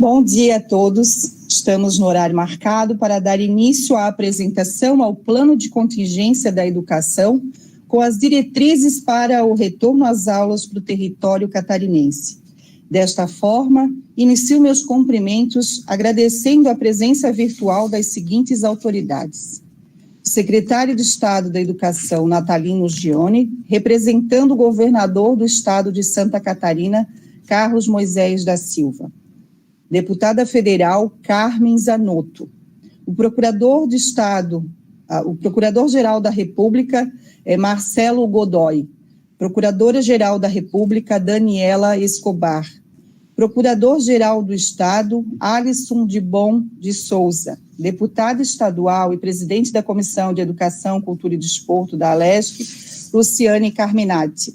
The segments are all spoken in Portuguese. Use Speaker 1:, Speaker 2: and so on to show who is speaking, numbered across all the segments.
Speaker 1: Bom dia a todos. Estamos no horário marcado para dar início à apresentação ao Plano de Contingência da Educação, com as diretrizes para o retorno às aulas para o território catarinense. Desta forma, inicio meus cumprimentos agradecendo a presença virtual das seguintes autoridades: o secretário de Estado da Educação, Natalino Gione, representando o governador do Estado de Santa Catarina, Carlos Moisés da Silva. Deputada Federal Carmen Zanotto. O Procurador-Geral da República Marcelo Godoy. Procuradora-Geral da República Daniela Escobar. Procurador-Geral do Estado Alisson de Bom de Souza. Deputada estadual e presidente da Comissão de Educação, Cultura e Desporto da ALESC, Luciane Carminati.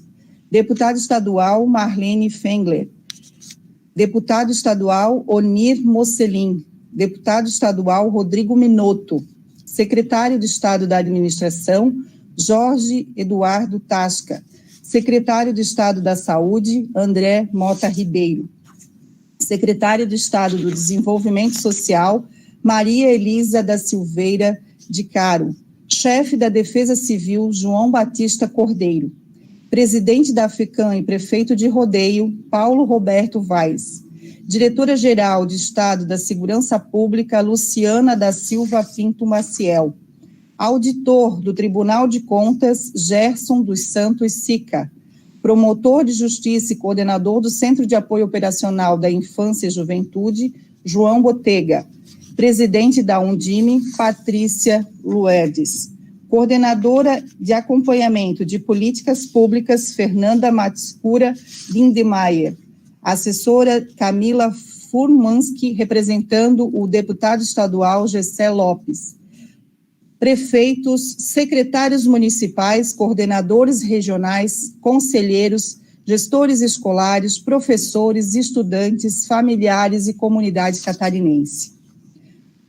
Speaker 1: Deputado estadual Marlene Fengler. Deputado estadual Onir Mocelin, deputado estadual Rodrigo Minotto, secretário de Estado da Administração Jorge Eduardo Tasca, secretário de Estado da Saúde André Mota Ribeiro, secretário de Estado do Desenvolvimento Social Maria Elisa da Silveira de Caro, chefe da Defesa Civil João Batista Cordeiro, presidente da FECAM e prefeito de Rodeio, Paulo Roberto Vaz. Diretora-geral de Estado da Segurança Pública, Luciana da Silva Pinto Maciel. Auditor do Tribunal de Contas, Gerson dos Santos Sica. Promotor de Justiça e coordenador do Centro de Apoio Operacional da Infância e Juventude, João Botega. Presidente da Undime, Patrícia Luedes. Coordenadora de Acompanhamento de Políticas Públicas, Fernanda Matscura Lindemeyer. Assessora Camila Furmanski, representando o deputado estadual Gessé Lopes. Prefeitos, secretários municipais, coordenadores regionais, conselheiros, gestores escolares, professores, estudantes, familiares e comunidade catarinense.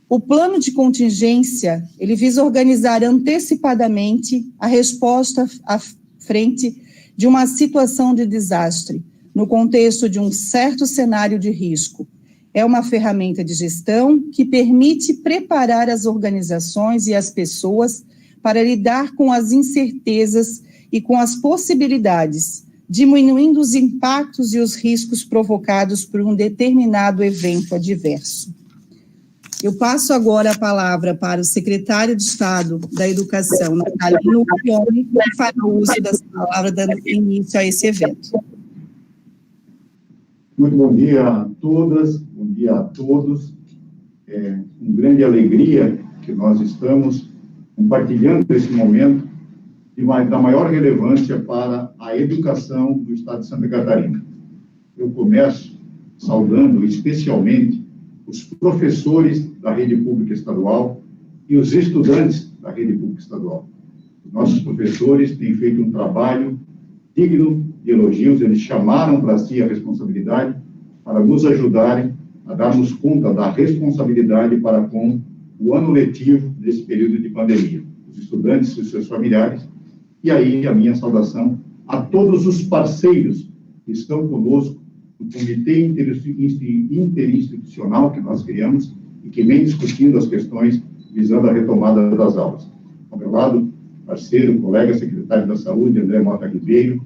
Speaker 1: O plano de contingência, ele visa organizar antecipadamente a resposta à frente de uma situação de desastre, no contexto de um certo cenário de risco. É uma ferramenta de gestão que permite preparar as organizações e as pessoas para lidar com as incertezas e com as possibilidades, diminuindo os impactos e os riscos provocados por um determinado evento adverso. Eu passo agora a palavra para o secretário de Estado da Educação, Natalino Gione, que fará uso dessa palavra dando início a esse evento.
Speaker 2: Muito bom dia a todas, bom dia a todos. É com grande alegria que nós estamos compartilhando esse momento da maior relevância para a educação do Estado de Santa Catarina. Eu começo saudando especialmente os professores da rede pública estadual e os estudantes da rede pública estadual. Os nossos professores têm feito um trabalho digno de elogios, eles chamaram para si a responsabilidade para nos ajudarem a darmos conta da responsabilidade para com o ano letivo desse período de pandemia. Os estudantes e os seus familiares, e aí a minha saudação a todos os parceiros que estão conosco no comitê interinstitucional que nós criamos e que vem discutindo as questões visando a retomada das aulas. Ao meu lado, parceiro, colega, secretário da Saúde, André Mota Ribeiro.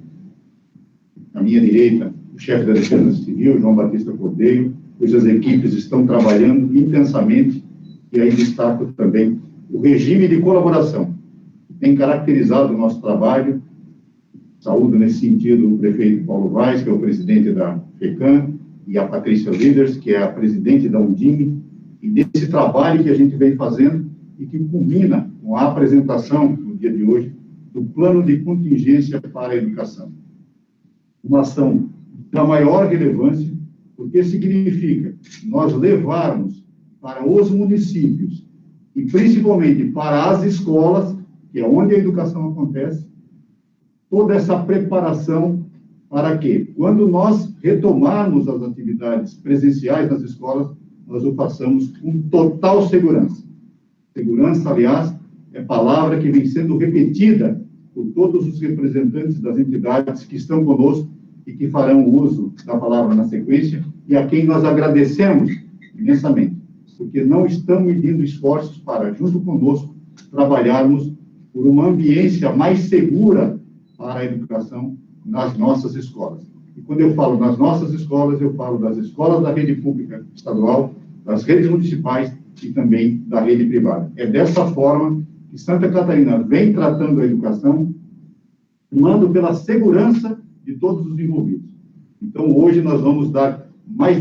Speaker 2: À minha direita, o chefe da Defesa Civil, João Batista Cordeiro, cujas equipes estão trabalhando intensamente, e aí destaco também o regime de colaboração, que tem caracterizado o nosso trabalho. Saúdo, nesse sentido, o prefeito Paulo Vaz, que é o presidente da FECAM, e a Patrícia Liders, que é a presidente da Undime, e desse trabalho que a gente vem fazendo e que culmina com a apresentação, no dia de hoje, do Plano de Contingência para a Educação. Uma ação da maior relevância, porque significa nós levarmos para os municípios, e principalmente para as escolas, que é onde a educação acontece, toda essa preparação para que, quando nós retomarmos as atividades presenciais nas escolas, nós o façamos com total segurança. Segurança, aliás, é palavra que vem sendo repetida por todos os representantes das entidades que estão conosco e que farão uso da palavra na sequência, e a quem nós agradecemos imensamente, porque não estão medindo esforços para, junto conosco, trabalharmos por uma ambiência mais segura para a educação nas nossas escolas. E quando eu falo nas nossas escolas, eu falo das escolas da rede pública estadual, das redes municipais e também da rede privada. É dessa forma que Santa Catarina vem tratando a educação, primando pela segurança de todos os envolvidos. Então, hoje nós vamos dar mais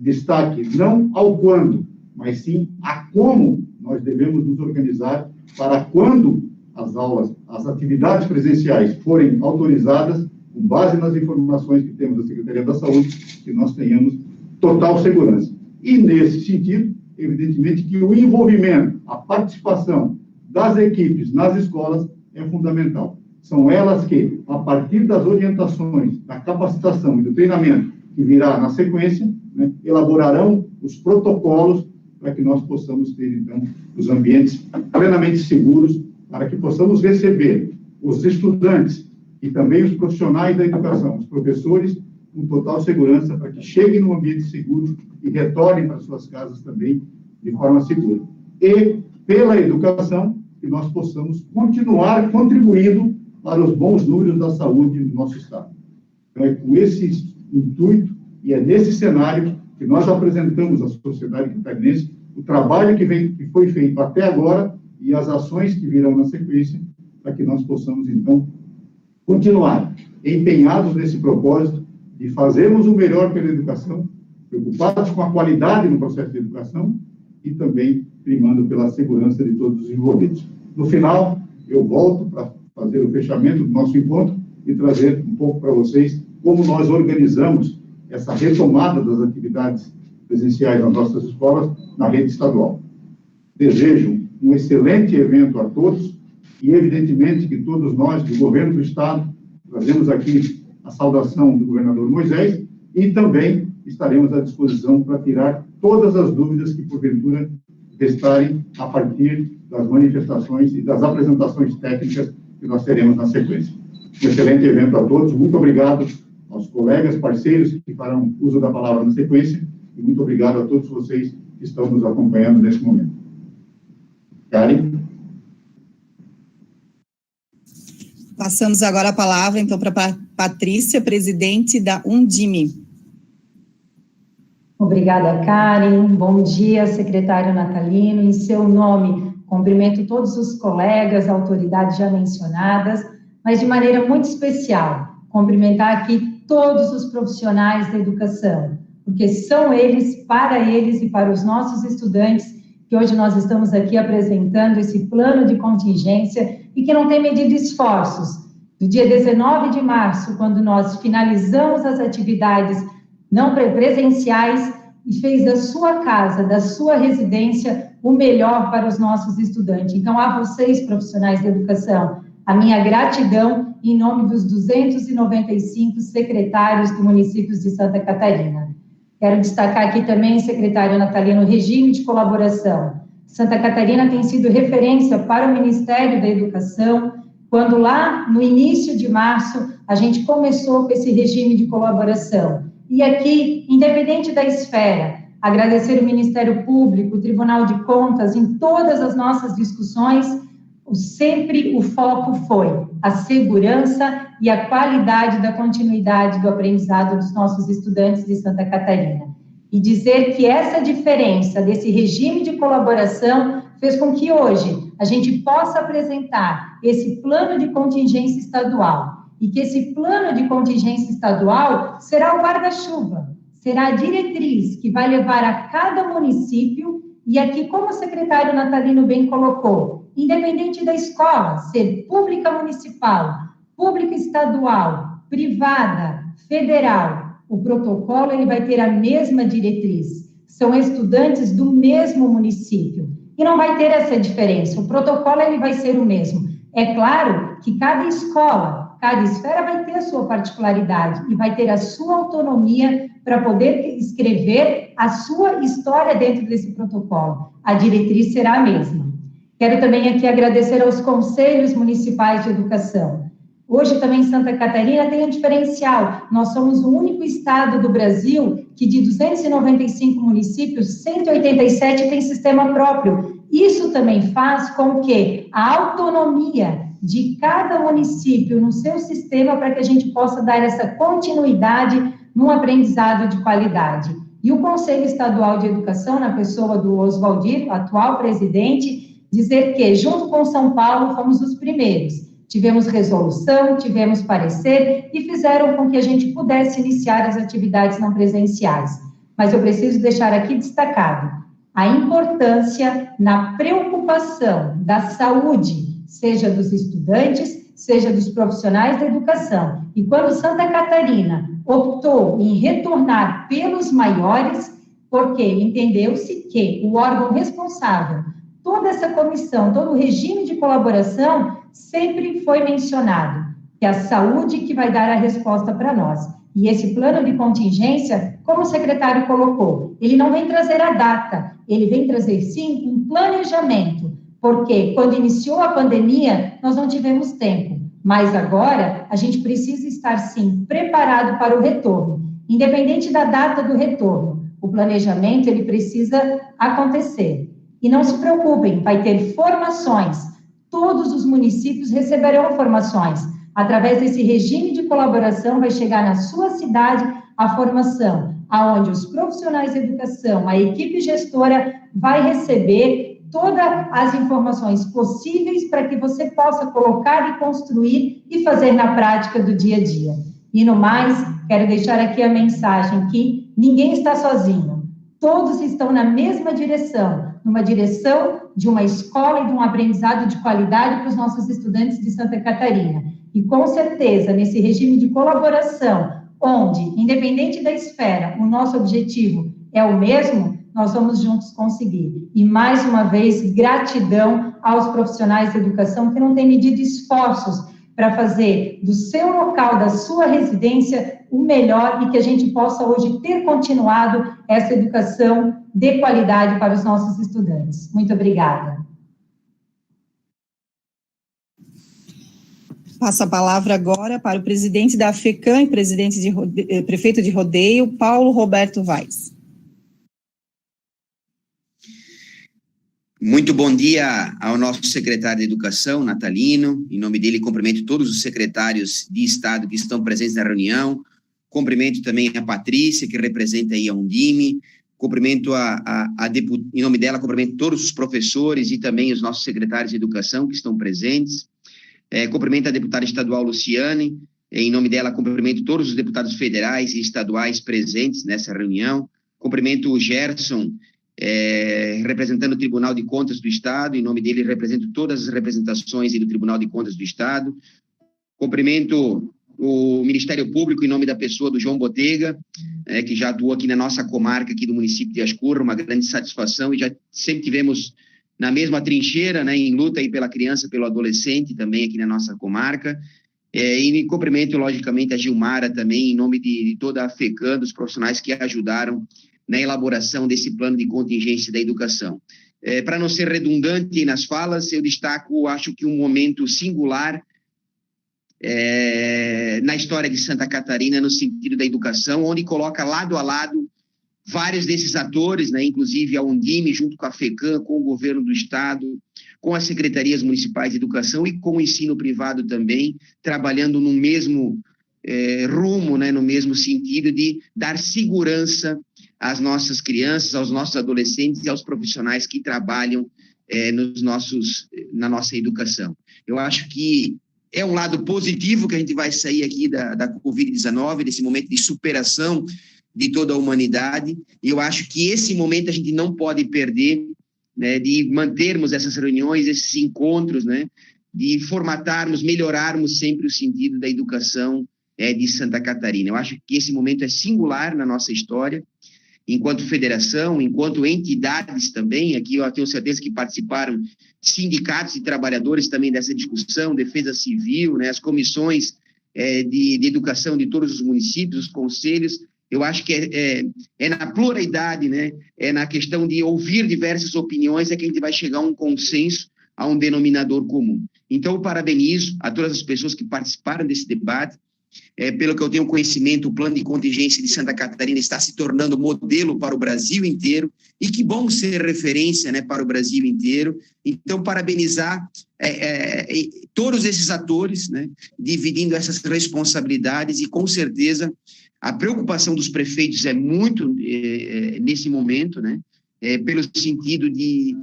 Speaker 2: destaque, não ao quando, mas sim a como nós devemos nos organizar para quando as aulas, as atividades presenciais forem autorizadas, com base nas informações que temos da Secretaria da Saúde, que nós tenhamos total segurança. E, nesse sentido, evidentemente que o envolvimento, a participação das equipes nas escolas é fundamental. São elas que, a partir das orientações, da capacitação e do treinamento que virá na sequência, né, elaborarão os protocolos para que nós possamos ter, então, os ambientes plenamente seguros, para que possamos receber os estudantes e também os profissionais da educação, os professores, com total segurança, para que cheguem num ambiente seguro e retornem para suas casas também de forma segura. E, pela educação, que nós possamos continuar contribuindo para os bons números da saúde do nosso Estado. Então, é com esse intuito e é nesse cenário que nós apresentamos à sociedade catarinense o trabalho que foi feito até agora e as ações que virão na sequência, para que nós possamos, então, continuar empenhados nesse propósito de fazermos o melhor pela educação, preocupados com a qualidade no processo de educação e também primando pela segurança de todos os envolvidos. No final, eu volto para fazer o fechamento do nosso encontro e trazer um pouco para vocês como nós organizamos essa retomada das atividades presenciais nas nossas escolas na rede estadual. Desejo um excelente evento a todos e, evidentemente, que todos nós, do governo do Estado, trazemos aqui a saudação do governador Moisés e também estaremos à disposição para tirar todas as dúvidas que, porventura, restarem a partir das manifestações e das apresentações técnicas que nós teremos na sequência. Um excelente evento a todos. Muito obrigado aos colegas, parceiros que farão uso da palavra na sequência e muito obrigado a todos vocês que estão nos acompanhando nesse momento. Karen?
Speaker 1: Passamos agora a palavra, então, para Patrícia, presidente da Undime.
Speaker 3: Obrigada, Karen. Bom dia, secretário Natalino. Em seu nome, cumprimento todos os colegas, autoridades já mencionadas, mas de maneira muito especial, cumprimentar aqui todos os profissionais da educação, porque são eles, para eles e para os nossos estudantes, que hoje nós estamos aqui apresentando esse plano de contingência e que não tem medido esforços. Do dia 19 de março, quando nós finalizamos as atividades não presenciais e fez da sua casa, da sua residência, o melhor para os nossos estudantes. Então, a vocês, profissionais da educação, a minha gratidão em nome dos 295 secretários do município de Santa Catarina. Quero destacar aqui também, secretário Natalino, o regime de colaboração. Santa Catarina tem sido referência para o Ministério da Educação, quando lá, no início de março, a gente começou com esse regime de colaboração. E aqui, independente da esfera, agradecer o Ministério Público, o Tribunal de Contas, em todas as nossas discussões, sempre o foco foi a segurança e a qualidade da continuidade do aprendizado dos nossos estudantes de Santa Catarina. E dizer que essa diferença desse regime de colaboração fez com que hoje a gente possa apresentar esse plano de contingência estadual e que esse plano de contingência estadual será o guarda-chuva, será a diretriz que vai levar a cada município, e aqui, como o secretário Natalino bem colocou, independente da escola, ser pública municipal, pública estadual, privada, federal, o protocolo ele vai ter a mesma diretriz. São estudantes do mesmo município. E não vai ter essa diferença. O protocolo ele vai ser o mesmo. É claro que cada escola, cada esfera vai ter a sua particularidade e vai ter a sua autonomia para poder escrever a sua história dentro desse protocolo. A diretriz será a mesma. Quero também aqui agradecer aos conselhos municipais de educação. Hoje também Santa Catarina tem um diferencial. Nós somos o único estado do Brasil que de 295 municípios, 187 tem sistema próprio. Isso também faz com que a autonomia de cada município no seu sistema para que a gente possa dar essa continuidade num aprendizado de qualidade. E o Conselho Estadual de Educação, na pessoa do Oswaldir, atual presidente, dizer que, junto com São Paulo, fomos os primeiros. Tivemos resolução, tivemos parecer e fizeram com que a gente pudesse iniciar as atividades não presenciais. Mas eu preciso deixar aqui destacado a importância na preocupação da saúde, seja dos estudantes, seja dos profissionais da educação. E quando Santa Catarina optou em retornar pelos maiores, porque entendeu-se que o órgão responsável, toda essa comissão, todo o regime de colaboração, sempre foi mencionado, que é a saúde que vai dar a resposta para nós. E esse plano de contingência, como o secretário colocou, ele não vem trazer a data, ele vem trazer, sim, um planejamento, porque quando iniciou a pandemia, nós não tivemos tempo, mas agora a gente precisa estar, sim, preparado para o retorno. Independente da data do retorno, o planejamento, ele precisa acontecer. E não se preocupem, vai ter formações, todos os municípios receberão formações. Através desse regime de colaboração, vai chegar na sua cidade a formação, aonde os profissionais de educação, a equipe gestora vai receber todas as informações possíveis para que você possa colocar e construir e fazer na prática do dia a dia. E no mais, quero deixar aqui a mensagem que ninguém está sozinho. Todos estão na mesma direção, numa direção de uma escola e de um aprendizado de qualidade para os nossos estudantes de Santa Catarina. E, com certeza, nesse regime de colaboração, onde, independente da esfera, o nosso objetivo é o mesmo, nós vamos juntos conseguir. E, mais uma vez, gratidão aos profissionais da educação que não têm medido esforços para fazer do seu local, da sua residência, o melhor e que a gente possa hoje ter continuado essa educação de qualidade para os nossos estudantes. Muito obrigada.
Speaker 1: Passo a palavra agora para o presidente da FECAM e prefeito de Rodeio, Paulo Roberto Vaz.
Speaker 4: Muito bom dia ao nosso secretário de Educação, Natalino. Em nome dele, cumprimento todos os secretários de Estado que estão presentes na reunião. Cumprimento também a Patrícia, que representa aí a Undime. Cumprimento em nome dela, cumprimento todos os professores e também os nossos secretários de Educação que estão presentes. Cumprimento a deputada estadual Luciane. Em nome dela, cumprimento todos os deputados federais e estaduais presentes nessa reunião. Cumprimento o Gerson, representando o Tribunal de Contas do Estado. Em nome dele, represento todas as representações do Tribunal de Contas do Estado. Cumprimento o Ministério Público em nome da pessoa do João Botega, que já atuou aqui na nossa comarca, aqui do município de Ascurra, uma grande satisfação, e já sempre tivemos na mesma trincheira, né, em luta aí pela criança, pelo adolescente, também aqui na nossa comarca. E cumprimento, logicamente, a Gilmara também, em nome de toda a FECAM, dos profissionais que ajudaram na elaboração desse plano de contingência da educação. Para não ser redundante nas falas, eu destaco, acho que um momento singular na história de Santa Catarina, no sentido da educação, onde coloca lado a lado vários desses atores, né, inclusive a Undime, junto com a FECAM, com o governo do Estado, com as secretarias municipais de educação e com o ensino privado também, trabalhando no mesmo rumo, né, no mesmo sentido de dar segurança às nossas crianças, aos nossos adolescentes e aos profissionais que trabalham na nossa educação. Eu acho que é um lado positivo que a gente vai sair aqui da Covid-19, desse momento de superação de toda a humanidade, e eu acho que esse momento a gente não pode perder, né, de mantermos essas reuniões, esses encontros, né, de formatarmos, melhorarmos sempre o sentido da educação de Santa Catarina. Eu acho que esse momento é singular na nossa história, enquanto federação, enquanto entidades também. Aqui eu tenho certeza que participaram sindicatos e trabalhadores também dessa discussão, Defesa Civil, né, as comissões de educação de todos os municípios, os conselhos. Eu acho que é na pluralidade, né, na questão de ouvir diversas opiniões, que a gente vai chegar a um consenso a um denominador comum. Então, eu parabenizo a todas as pessoas que participaram desse debate. Pelo que eu tenho conhecimento, o plano de contingência de Santa Catarina está se tornando modelo para o Brasil inteiro, e que bom ser referência, né, para o Brasil inteiro. Então, parabenizar todos esses atores, né, dividindo essas responsabilidades, e com certeza a preocupação dos prefeitos é muito nesse momento, né, pelo sentido de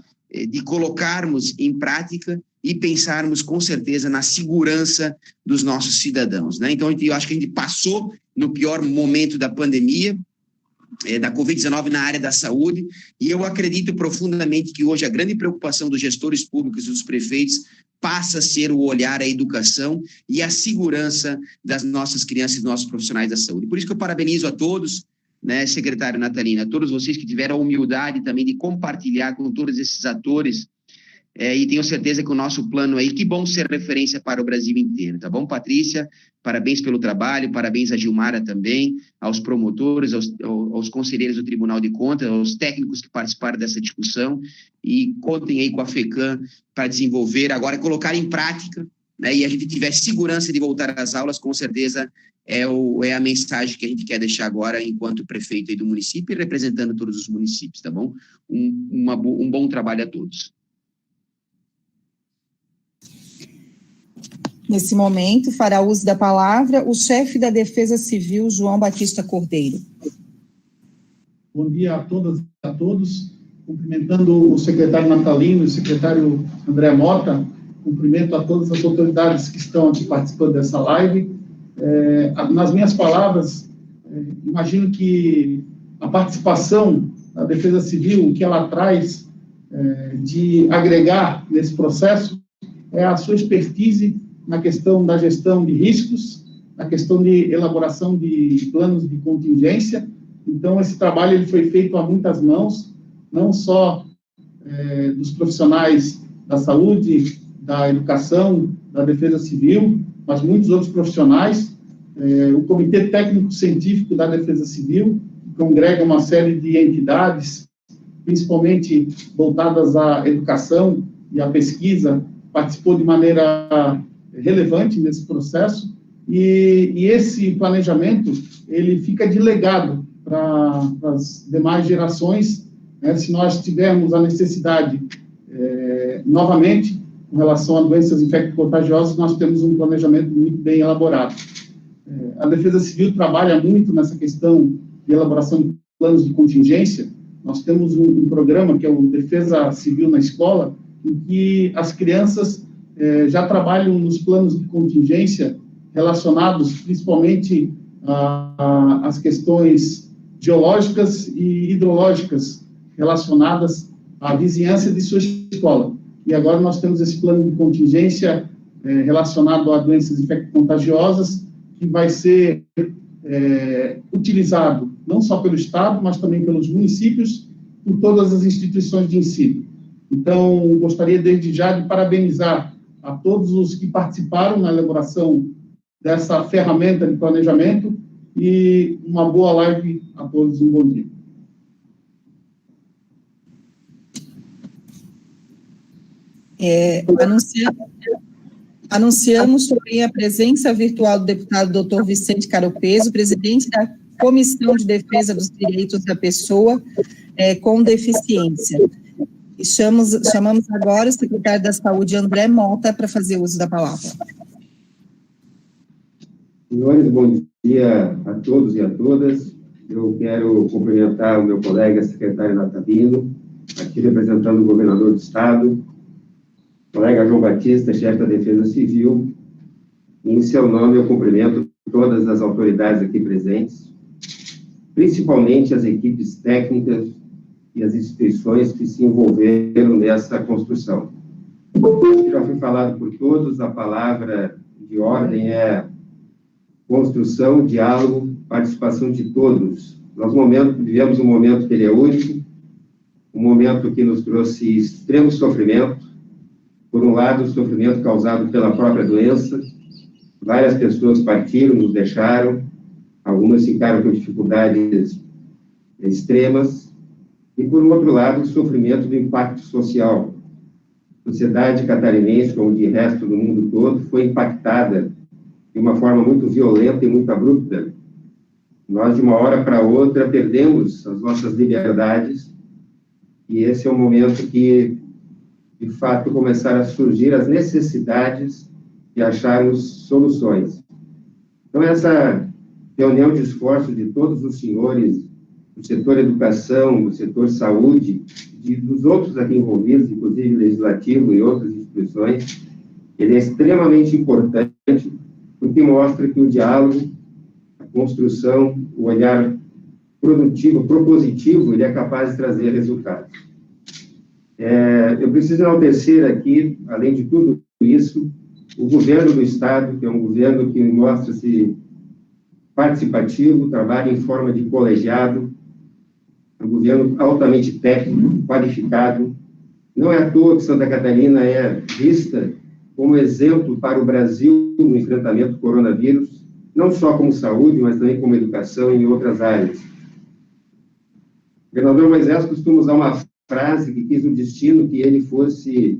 Speaker 4: colocarmos em prática e pensarmos, com certeza, na segurança dos nossos cidadãos, né? Então, eu acho que a gente passou no pior momento da pandemia, da Covid-19 na área da saúde, e eu acredito profundamente que hoje a grande preocupação dos gestores públicos e dos prefeitos passa a ser o olhar à educação e à segurança das nossas crianças e dos nossos profissionais da saúde. Por isso que eu parabenizo a todos, né, secretário Natalino, a todos vocês que tiveram a humildade também de compartilhar com todos esses atores, e tenho certeza que o nosso plano aí, que bom ser referência para o Brasil inteiro, tá bom, Patrícia? Parabéns pelo trabalho, parabéns a Gilmara também, aos promotores, aos conselheiros do Tribunal de Contas, aos técnicos que participaram dessa discussão, e contem aí com a FECAM para desenvolver, agora colocar em prática, né, e a gente tiver segurança de voltar às aulas, com certeza é a mensagem que a gente quer deixar agora enquanto prefeito aí do município e representando todos os municípios, tá bom? Um bom trabalho a todos.
Speaker 1: Nesse momento, fará uso da palavra o chefe da Defesa Civil, João Batista Cordeiro.
Speaker 5: Bom dia a todas e a todos. Cumprimentando o secretário Natalino e o secretário André Mota, cumprimento a todas as autoridades que estão aqui participando dessa live. Nas minhas palavras, imagino que a participação da Defesa Civil, o que ela traz de agregar nesse processo, é a sua expertise na questão da gestão de riscos, na questão de elaboração de planos de contingência. Então, esse trabalho ele foi feito a muitas mãos, não só dos profissionais da saúde, da educação, da defesa civil, mas muitos outros profissionais. O Comitê Técnico-Científico da Defesa Civil, que congrega uma série de entidades, principalmente voltadas à educação e à pesquisa, participou de maneira relevante nesse processo, e esse planejamento ele fica de legado para as demais gerações, né? Se nós tivermos a necessidade, novamente, com relação a doenças infecto-contagiosas, nós temos um planejamento muito bem elaborado. A Defesa Civil trabalha muito nessa questão de elaboração de planos de contingência. Nós temos um programa que é o Defesa Civil na Escola, em que as crianças já trabalham nos planos de contingência relacionados principalmente às questões geológicas e hidrológicas relacionadas à vizinhança de sua escola. E agora nós temos esse plano de contingência relacionado a doenças infecto-contagiosas, que vai ser utilizado não só pelo Estado, mas também pelos municípios, por todas as instituições de ensino. Então, gostaria desde já de parabenizar a todos os que participaram na elaboração dessa ferramenta de planejamento, e uma boa live a todos, um bom dia.
Speaker 1: Anunciamos também a presença virtual do deputado Dr. Vicente Caropeso, presidente da Comissão de Defesa dos Direitos da Pessoa com Deficiência. E chamamos agora o secretário da Saúde, André Mota, para fazer uso da palavra.
Speaker 6: Senhores, bom dia a todos e a todas. Eu quero cumprimentar o meu colega secretário Natalino, aqui representando o governador do Estado, colega João Batista, chefe da Defesa Civil. Em seu nome, eu cumprimento todas as autoridades aqui presentes, principalmente as equipes técnicas e as instituições que se envolveram nessa construção. Já foi falado por todos, a palavra de ordem é construção, diálogo, participação de todos. Nós vivemos um momento que ele é único, um momento que nos trouxe extremo sofrimento. Por um lado, o sofrimento causado pela própria doença, várias pessoas partiram, nos deixaram, algumas ficaram com dificuldades extremas, e por um outro lado, o sofrimento do impacto social, A sociedade catarinense, como de resto do mundo todo, foi impactada de uma forma muito violenta e muito abrupta. Nós, de uma hora para outra, perdemos as nossas liberdades, e esse é o momento que, de fato, começaram a surgir as necessidades de acharmos soluções. Então, essa reunião de esforços de todos os senhores do setor educação, do setor saúde, dos outros aqui envolvidos, inclusive legislativo e outras instituições, ele é extremamente importante, porque mostra que o diálogo, a construção, o olhar produtivo, propositivo, ele é capaz de trazer resultados. Eu preciso enaltecer aqui, além de tudo isso, o governo do Estado, que é um governo que mostra-se participativo, trabalha em forma de colegiado, é um governo altamente técnico, qualificado. Não é à toa que Santa Catarina é vista como exemplo para o Brasil no enfrentamento do coronavírus, não só como saúde, mas também como educação e em outras áreas. O governador Moisés costuma usar uma frase que quis o destino que ele fosse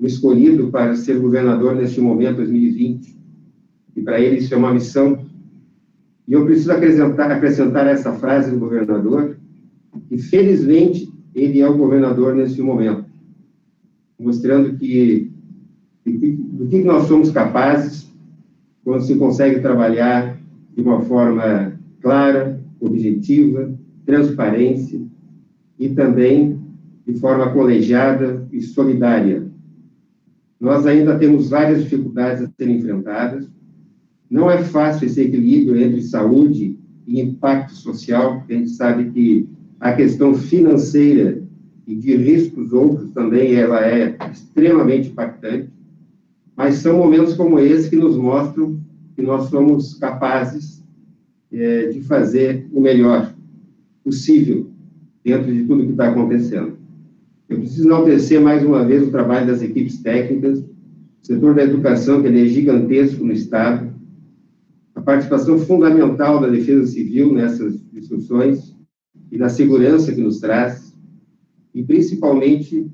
Speaker 6: o escolhido para ser governador neste momento, 2020, e para ele isso é uma missão. E eu preciso acrescentar essa frase do governador, que felizmente ele é o governador neste momento, mostrando do que nós somos capazes quando se consegue trabalhar de uma forma clara, objetiva, transparência e também de forma colegiada e solidária. Nós ainda temos várias dificuldades a serem enfrentadas. Não é fácil esse equilíbrio entre saúde e impacto social, porque a gente sabe que a questão financeira e de riscos outros também ela é extremamente impactante, mas são momentos como esse que nos mostram que nós somos capazes de fazer o melhor possível dentro de tudo que está acontecendo. Eu preciso enaltecer mais uma vez o trabalho das equipes técnicas, o setor da educação, que ele é gigantesco no Estado, a participação fundamental da Defesa Civil nessas discussões e da segurança que nos traz, e principalmente,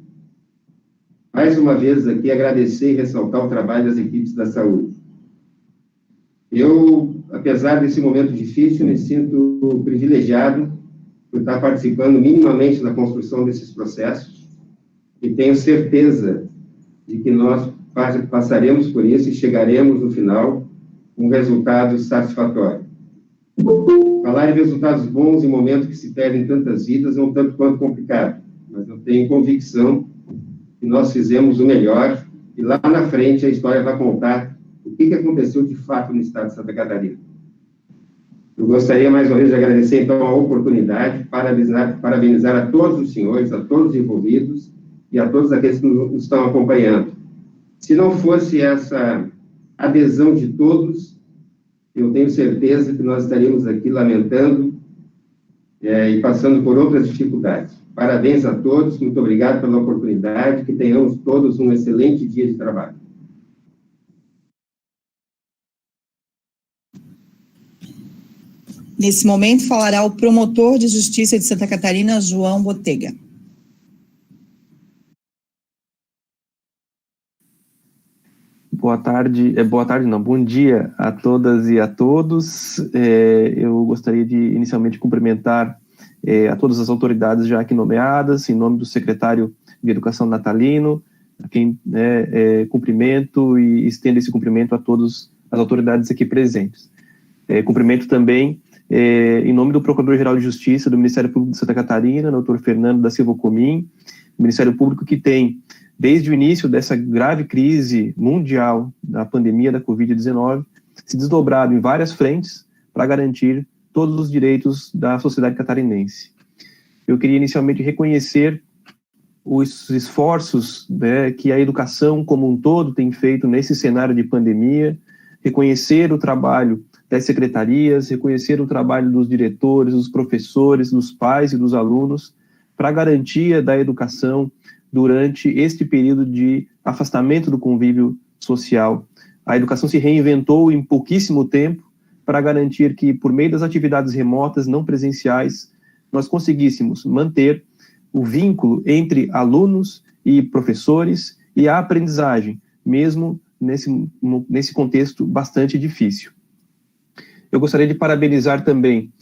Speaker 6: mais uma vez aqui, agradecer e ressaltar o trabalho das equipes da saúde. Eu, apesar desse momento difícil, me sinto privilegiado por estar participando minimamente da construção desses processos, e tenho certeza de que nós passaremos por isso e chegaremos, no final, com um resultado satisfatório. Falar em resultados bons em momentos que se perdem tantas vidas é um tanto quanto complicado, mas eu tenho convicção que nós fizemos o melhor e lá na frente a história vai contar o que aconteceu de fato no estado de Santa Catarina. Eu gostaria mais uma vez de agradecer então a oportunidade, parabenizar a todos os senhores, a todos os envolvidos e a todos aqueles que nos estão acompanhando. Se não fosse essa adesão de todos, eu tenho certeza que nós estaríamos aqui lamentando e passando por outras dificuldades. Parabéns a todos, muito obrigado pela oportunidade, que tenhamos todos um excelente dia de trabalho.
Speaker 1: Nesse momento falará o promotor de Justiça de Santa Catarina, João Botega.
Speaker 7: Bom dia a todas e a todos. Eu gostaria de inicialmente cumprimentar a todas as autoridades já aqui nomeadas, em nome do secretário de Educação Natalino, a quem cumprimento e estendo esse cumprimento a todas as autoridades aqui presentes. Cumprimento também, em nome do Procurador-Geral de Justiça do Ministério Público de Santa Catarina, Dr. Fernando da Silva Comim, Ministério Público que tem, desde o início dessa grave crise mundial da pandemia da Covid-19, se desdobrado em várias frentes para garantir todos os direitos da sociedade catarinense. Eu queria inicialmente reconhecer os esforços que a educação como um todo tem feito nesse cenário de pandemia, reconhecer o trabalho das secretarias, reconhecer o trabalho dos diretores, dos professores, dos pais e dos alunos para a garantia da educação durante este período de afastamento do convívio social. A educação se reinventou em pouquíssimo tempo para garantir que, por meio das atividades remotas, não presenciais, nós conseguíssemos manter o vínculo entre alunos e professores e a aprendizagem, mesmo nesse contexto bastante difícil. Eu gostaria de parabenizar também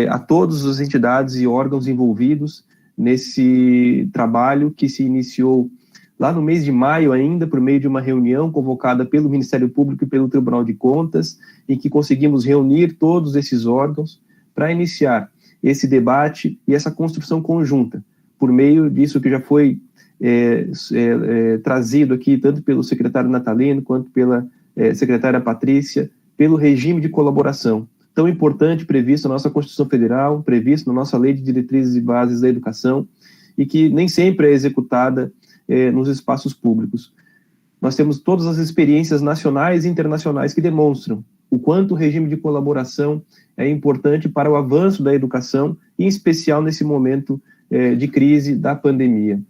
Speaker 7: a todas as entidades e órgãos envolvidos nesse trabalho que se iniciou lá no mês de maio ainda, por meio de uma reunião convocada pelo Ministério Público e pelo Tribunal de Contas, em que conseguimos reunir todos esses órgãos para iniciar esse debate e essa construção conjunta, por meio disso que já foi trazido aqui, tanto pelo secretário Natalino, quanto pela secretária Patrícia, pelo regime de colaboração, tão importante previsto na nossa Constituição Federal, previsto na nossa Lei de Diretrizes e Bases da Educação, e que nem sempre é executada nos espaços públicos. Nós temos todas as experiências nacionais e internacionais que demonstram o quanto o regime de colaboração é importante para o avanço da educação, em especial nesse momento de crise da pandemia.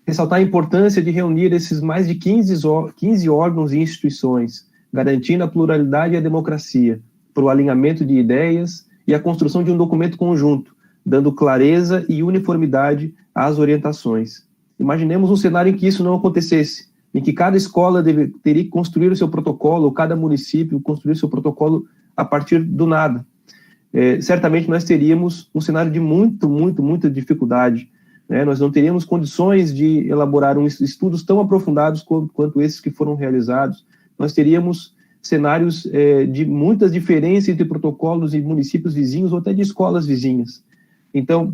Speaker 7: Ressaltar a importância de reunir esses mais de 15 órgãos e instituições, garantindo a pluralidade e a democracia, para o alinhamento de ideias e a construção de um documento conjunto, dando clareza e uniformidade às orientações. Imaginemos um cenário em que isso não acontecesse, em que cada escola teria que construir o seu protocolo, ou cada município construir o seu protocolo a partir do nada. Certamente nós teríamos um cenário de muita dificuldade, né? Nós não teríamos condições de elaborar estudos tão aprofundados quanto esses que foram realizados. Nós teríamos cenários de muitas diferenças entre protocolos e municípios vizinhos, ou até de escolas vizinhas. Então,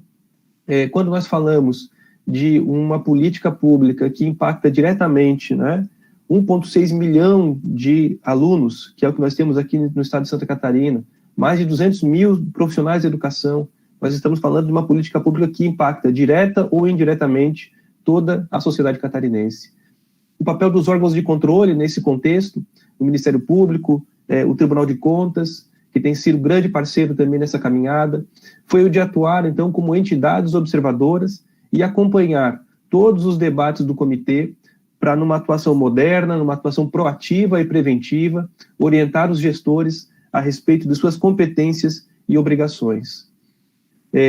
Speaker 7: quando nós falamos de uma política pública que impacta diretamente, né, 1,6 milhão de alunos, que é o que nós temos aqui no estado de Santa Catarina, mais de 200 mil profissionais de educação, nós estamos falando de uma política pública que impacta direta ou indiretamente toda a sociedade catarinense. O papel dos órgãos de controle nesse contexto, o Ministério Público, o Tribunal de Contas, que tem sido grande parceiro também nessa caminhada, foi o de atuar, então, como entidades observadoras e acompanhar todos os debates do comitê para, numa atuação moderna, numa atuação proativa e preventiva, orientar os gestores a respeito de suas competências e obrigações.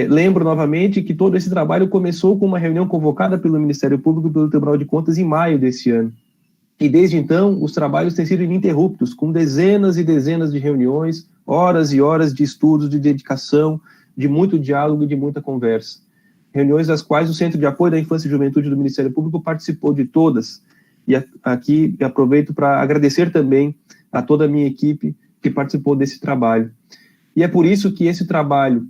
Speaker 7: Lembro novamente que todo esse trabalho começou com uma reunião convocada pelo Ministério Público e pelo Tribunal de Contas em maio desse ano. E desde então, os trabalhos têm sido ininterruptos, com dezenas e dezenas de reuniões, horas e horas de estudos, de dedicação, de muito diálogo e de muita conversa. Reuniões das quais o Centro de Apoio da Infância e Juventude do Ministério Público participou de todas. E aqui aproveito para agradecer também a toda a minha equipe que participou desse trabalho. E é por isso que esse trabalho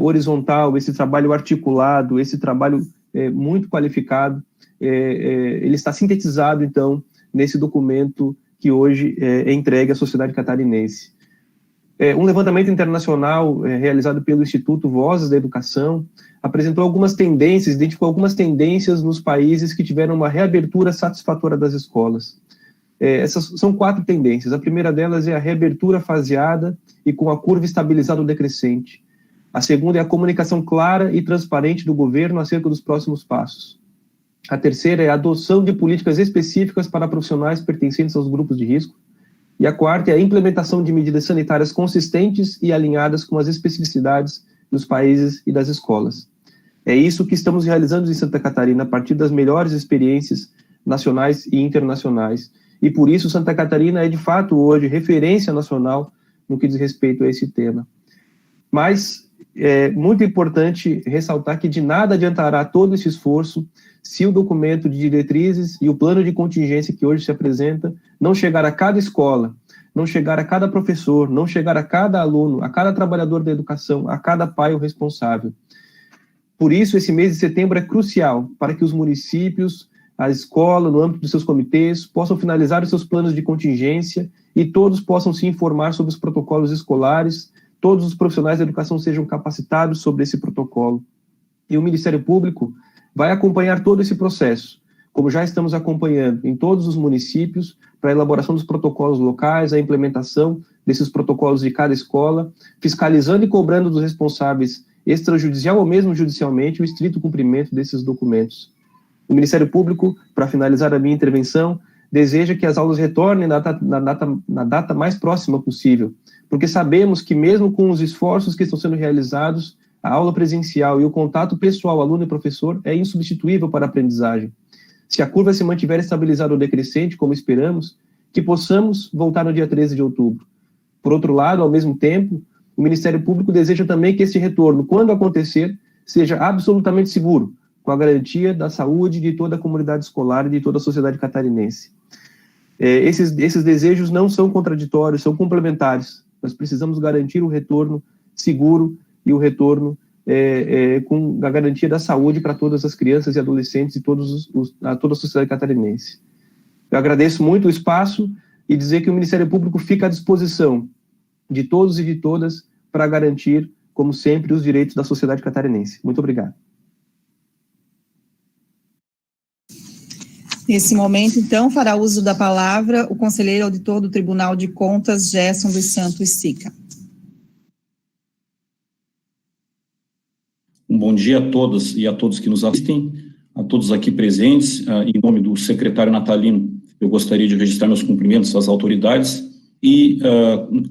Speaker 7: horizontal, esse trabalho articulado, esse trabalho muito qualificado, ele está sintetizado, então, nesse documento que hoje é entregue à sociedade catarinense. Um levantamento internacional realizado pelo Instituto Vozes da Educação apresentou algumas tendências, identificou algumas tendências nos países que tiveram uma reabertura satisfatória das escolas. Essas são 4 tendências. A primeira delas é a reabertura faseada e com a curva estabilizada ou decrescente. A segunda é a comunicação clara e transparente do governo acerca dos próximos passos. A terceira é a adoção de políticas específicas para profissionais pertencentes aos grupos de risco. E a quarta é a implementação de medidas sanitárias consistentes e alinhadas com as especificidades dos países e das escolas. É isso que estamos realizando em Santa Catarina a partir das melhores experiências nacionais e internacionais. E por isso Santa Catarina é, de fato, hoje referência nacional no que diz respeito a esse tema. Mas é muito importante ressaltar que de nada adiantará todo esse esforço se o documento de diretrizes e o plano de contingência que hoje se apresenta não chegar a cada escola, não chegar a cada professor, não chegar a cada aluno, a cada trabalhador da educação, a cada pai ou responsável. Por isso, esse mês de setembro é crucial para que os municípios, a escola, no âmbito dos seus comitês, possam finalizar os seus planos de contingência e todos possam se informar sobre os protocolos escolares, todos os profissionais da educação sejam capacitados sobre esse protocolo. E o Ministério Público vai acompanhar todo esse processo, como já estamos acompanhando em todos os municípios, para a elaboração dos protocolos locais, a implementação desses protocolos de cada escola, fiscalizando e cobrando dos responsáveis extrajudicial ou mesmo judicialmente o estrito cumprimento desses documentos. O Ministério Público, para finalizar a minha intervenção, deseja que as aulas retornem na data mais próxima possível, porque sabemos que mesmo com os esforços que estão sendo realizados, a aula presencial e o contato pessoal aluno e professor é insubstituível para a aprendizagem. se a curva se mantiver estabilizada ou decrescente, como esperamos, que possamos voltar no dia 13 de outubro. Por outro lado, ao mesmo tempo, o Ministério Público deseja também que esse retorno, quando acontecer, seja absolutamente seguro, com a garantia da saúde de toda a comunidade escolar e de toda a sociedade catarinense. Esses desejos não são contraditórios, são complementares. Nós precisamos garantir o retorno seguro e o retorno com a garantia da saúde para todas as crianças e adolescentes e toda a sociedade catarinense. Eu agradeço muito o espaço e dizer que o Ministério Público fica à disposição de todos e de todas para garantir, como sempre, os direitos da sociedade catarinense. Muito obrigado.
Speaker 1: Nesse momento, então, fará uso da palavra o conselheiro auditor do Tribunal de Contas, Gerson dos Santos Sica.
Speaker 8: Um bom dia a todas e a todos que nos assistem, a todos aqui presentes. Em nome do secretário Natalino, eu gostaria de registrar meus cumprimentos às autoridades e,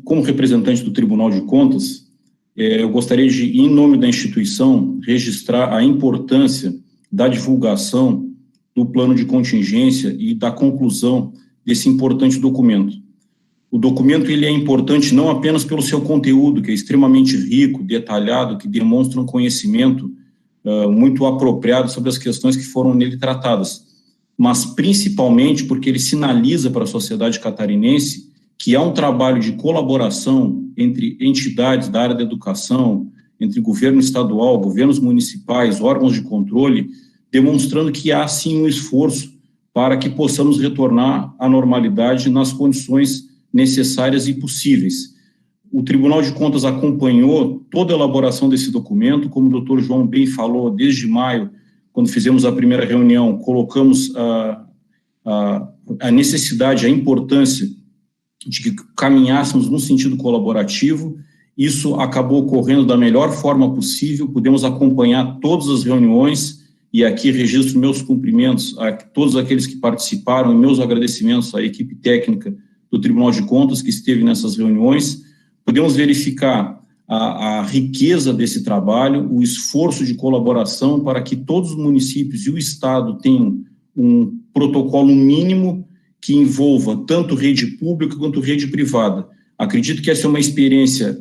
Speaker 8: como representante do Tribunal de Contas, eu gostaria de, em nome da instituição, registrar a importância da divulgação do plano de contingência e da conclusão desse importante documento. O documento ele é importante não apenas pelo seu conteúdo, que é extremamente rico, detalhado, que demonstra um conhecimento muito apropriado sobre as questões que foram nele tratadas, mas principalmente porque ele sinaliza para a sociedade catarinense que há um trabalho de colaboração entre entidades da área da educação, entre governo estadual, governos municipais, órgãos de controle, demonstrando que há, sim, um esforço para que possamos retornar à normalidade nas condições necessárias e possíveis. O Tribunal de Contas acompanhou toda a elaboração desse documento, como o doutor João bem falou, desde maio, quando fizemos a primeira reunião, colocamos a necessidade, a importância de que caminhássemos no sentido colaborativo. Isso acabou ocorrendo da melhor forma possível, pudemos acompanhar todas as reuniões, e aqui registro meus cumprimentos a todos aqueles que participaram e meus agradecimentos à equipe técnica do Tribunal de Contas que esteve nessas reuniões. Podemos verificar a riqueza desse trabalho, o esforço de colaboração para que todos os municípios e o Estado tenham um protocolo mínimo que envolva tanto rede pública quanto rede privada. Acredito que essa é uma experiência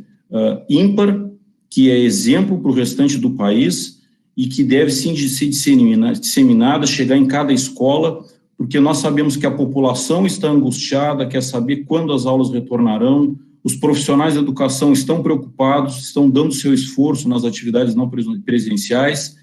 Speaker 8: ímpar, que é exemplo para o restante do país, e que deve sim ser disseminada, chegar em cada escola, porque nós sabemos que a população está angustiada, quer saber quando as aulas retornarão, os profissionais da educação estão preocupados, estão dando seu esforço nas atividades não presenciais.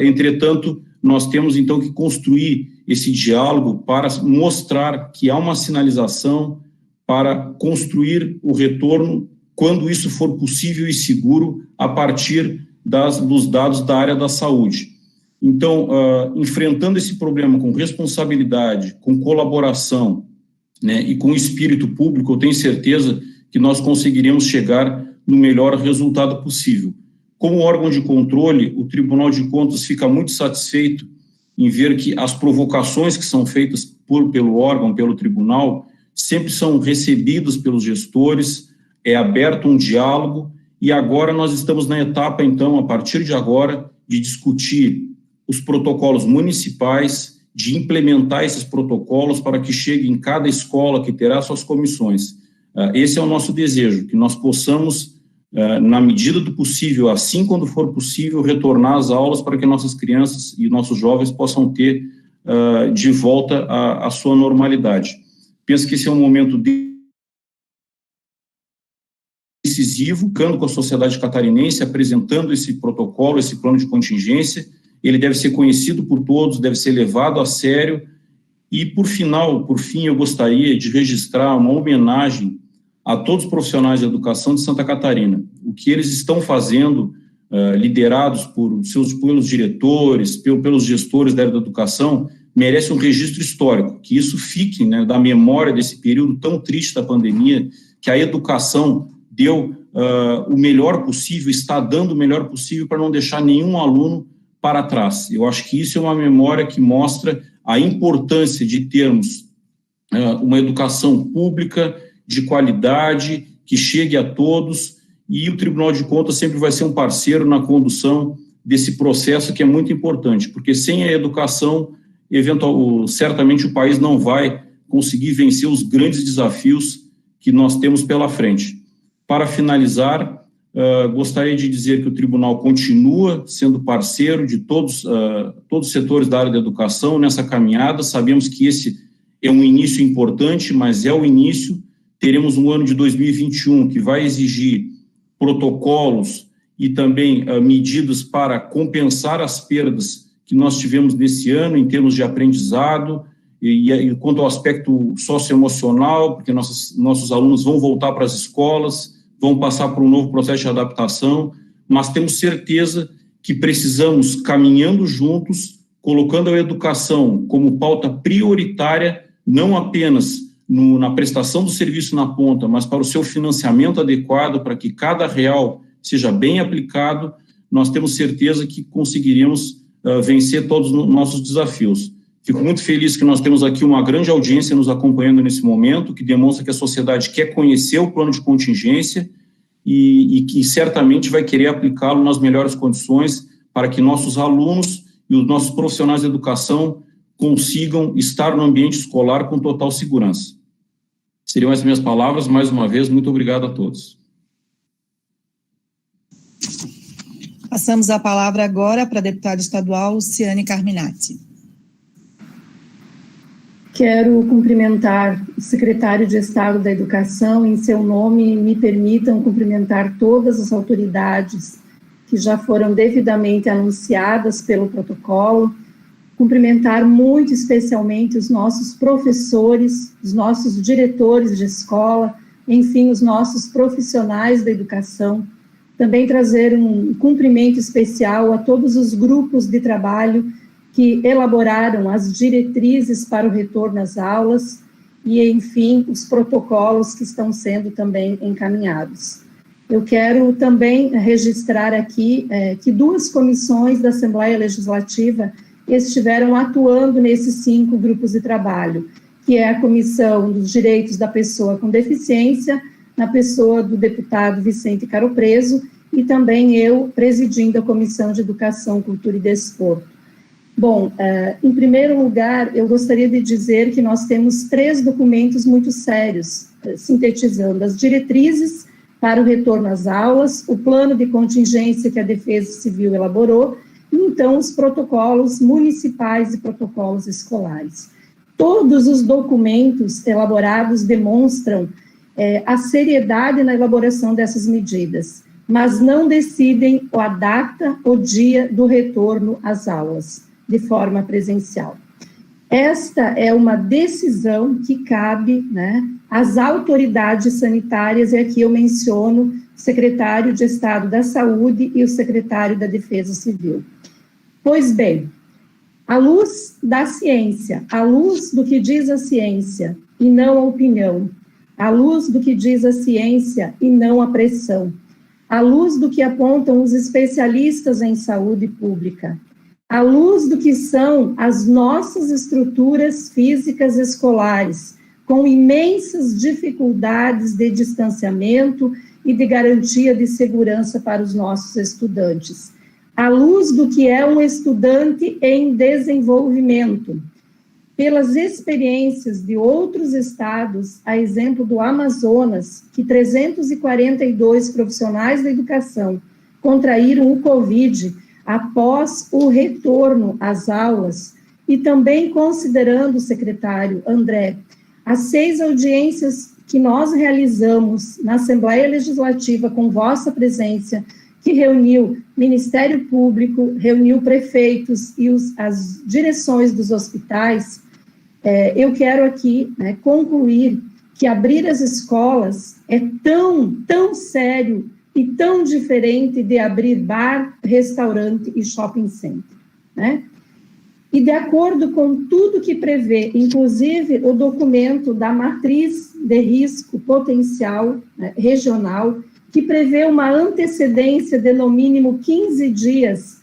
Speaker 8: Entretanto, nós temos então que construir esse diálogo para mostrar que há uma sinalização para construir o retorno quando isso for possível e seguro a partir dos dados da área da saúde. Então, enfrentando esse problema com responsabilidade, com colaboração, né, e com espírito público, eu tenho certeza que nós conseguiremos chegar no melhor resultado possível. Como órgão de controle, o Tribunal de Contas fica muito satisfeito em ver que as provocações que são feitas pelo órgão, pelo tribunal, sempre são recebidas pelos gestores, é aberto um diálogo. E agora nós estamos na etapa, então, a partir de agora, de discutir os protocolos municipais, de implementar esses protocolos para que chegue em cada escola que terá suas comissões. Esse é o nosso desejo, que nós possamos, na medida do possível, assim quando for possível, retornar às aulas para que nossas crianças e nossos jovens possam ter de volta a sua normalidade. Penso que esse é um momento decisivo, ficando com a sociedade catarinense, apresentando esse protocolo, esse plano de contingência. Ele deve ser conhecido por todos, deve ser levado a sério. E, por fim, eu gostaria de registrar uma homenagem a todos os profissionais de educação de Santa Catarina. O que eles estão fazendo, liderados pelos diretores, pelos gestores da área da educação, merece um registro histórico, que isso fique, né, da memória desse período tão triste da pandemia, que a educação deu o melhor possível, está dando o melhor possível para não deixar nenhum aluno para trás. Eu acho que isso é uma memória que mostra a importância de termos uma educação pública, de qualidade, que chegue a todos, e o Tribunal de Contas sempre vai ser um parceiro na condução desse processo que é muito importante, porque sem a educação certamente o país não vai conseguir vencer os grandes desafios que nós temos pela frente. Para finalizar, gostaria de dizer que o tribunal continua sendo parceiro de todos os setores da área da educação nessa caminhada. Sabemos que esse é um início importante, mas é o início. Teremos um ano de 2021 que vai exigir protocolos e também medidas para compensar as perdas que nós tivemos nesse ano em termos de aprendizado e quanto ao aspecto socioemocional, porque nossos alunos vão voltar para as escolas, vão passar por um novo processo de adaptação, mas temos certeza que precisamos, caminhando juntos, colocando a educação como pauta prioritária, não apenas na prestação do serviço na ponta, mas para o seu financiamento adequado, para que cada real seja bem aplicado. Nós temos certeza que conseguiremos vencer todos os nossos desafios. Fico muito feliz que nós temos aqui uma grande audiência nos acompanhando nesse momento, que demonstra que a sociedade quer conhecer o plano de contingência e que certamente vai querer aplicá-lo nas melhores condições para que nossos alunos e os nossos profissionais de educação consigam estar no ambiente escolar com total segurança. Seriam essas minhas palavras. Mais uma vez, muito obrigado a todos.
Speaker 1: Passamos a palavra agora para a deputada estadual Luciane Carminati.
Speaker 9: Quero cumprimentar o secretário de Estado da Educação. Em seu nome, me permitam cumprimentar todas as autoridades que já foram devidamente anunciadas pelo protocolo, cumprimentar muito especialmente os nossos professores, os nossos diretores de escola, enfim, os nossos profissionais da educação, também trazer um cumprimento especial a todos os grupos de trabalho que elaboraram as diretrizes para o retorno às aulas e, enfim, os protocolos que estão sendo também encaminhados. Eu quero também registrar aqui que 2 comissões da Assembleia Legislativa estiveram atuando nesses 5 grupos de trabalho, que é a Comissão dos Direitos da Pessoa com Deficiência, na pessoa do deputado Vicente Caropreso, e também eu presidindo a Comissão de Educação, Cultura e Desporto. Bom, em primeiro lugar, eu gostaria de dizer que nós temos 3 documentos muito sérios, sintetizando as diretrizes para o retorno às aulas, o plano de contingência que a Defesa Civil elaborou, e então os protocolos municipais e protocolos escolares. Todos os documentos elaborados demonstram a seriedade na elaboração dessas medidas, mas não decidem a data, o dia do retorno às aulas, de forma presencial. Esta é uma decisão que cabe, às autoridades sanitárias, e aqui eu menciono o secretário de Estado da Saúde e o secretário da Defesa Civil. Pois bem, à luz da ciência, à luz do que diz a ciência e não a opinião, à luz do que diz a ciência e não a pressão, à luz do que apontam os especialistas em saúde pública, à luz do que são as nossas estruturas físicas escolares, com imensas dificuldades de distanciamento e de garantia de segurança para os nossos estudantes, à luz do que é um estudante em desenvolvimento, pelas experiências de outros estados, a exemplo do Amazonas, que 342 profissionais da educação contraíram o Covid após o retorno às aulas, e também considerando, secretário André, as 6 audiências que nós realizamos na Assembleia Legislativa com vossa presença, que reuniu Ministério Público, reuniu prefeitos e as direções dos hospitais, eu quero aqui concluir que abrir as escolas é tão sério e tão diferente de abrir bar, restaurante e shopping center, E de acordo com tudo que prevê, inclusive o documento da matriz de risco potencial regional, que prevê uma antecedência de no mínimo 15 dias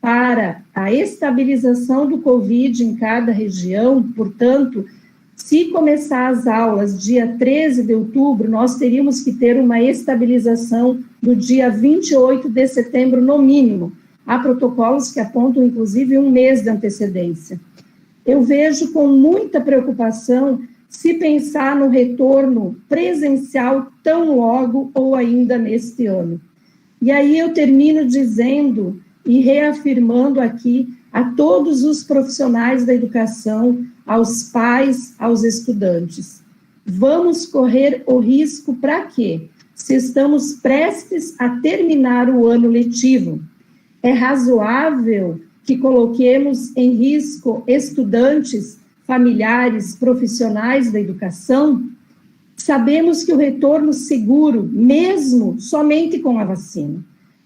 Speaker 9: para a estabilização do Covid em cada região. Portanto, se começar as aulas dia 13 de outubro, nós teríamos que ter uma estabilização do dia 28 de setembro, no mínimo. Há protocolos que apontam, inclusive, um mês de antecedência. eu vejo com muita preocupação se pensar no retorno presencial tão logo ou ainda neste ano. E aí eu termino dizendo e reafirmando aqui a todos os profissionais da educação, aos pais, aos estudantes. Vamos correr o risco para quê? Se estamos prestes a terminar o ano letivo, é razoável que coloquemos em risco estudantes, familiares, profissionais da educação? Sabemos que o retorno seguro, mesmo somente com a vacina.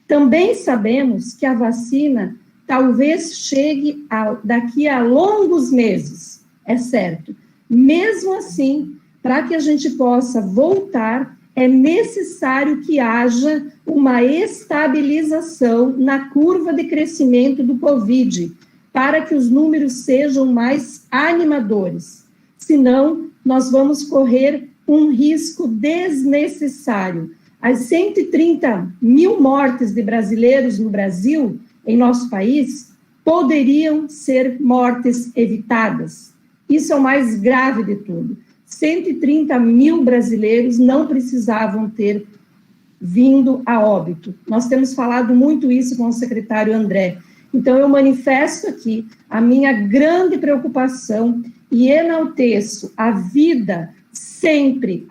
Speaker 9: Também sabemos que a vacina talvez chegue daqui a longos meses, é certo. Mesmo assim, para que a gente possa voltar, é necessário que haja uma estabilização na curva de crescimento do Covid, para que os números sejam mais animadores. Senão, nós vamos correr um risco desnecessário. As 130 mil mortes de brasileiros no Brasil, em nosso país, poderiam ser mortes evitadas. Isso é o mais grave de tudo. 130 mil brasileiros não precisavam ter vindo a óbito. Nós temos falado muito isso com o secretário André. Então, eu manifesto aqui a minha grande preocupação e enalteço a vida sempre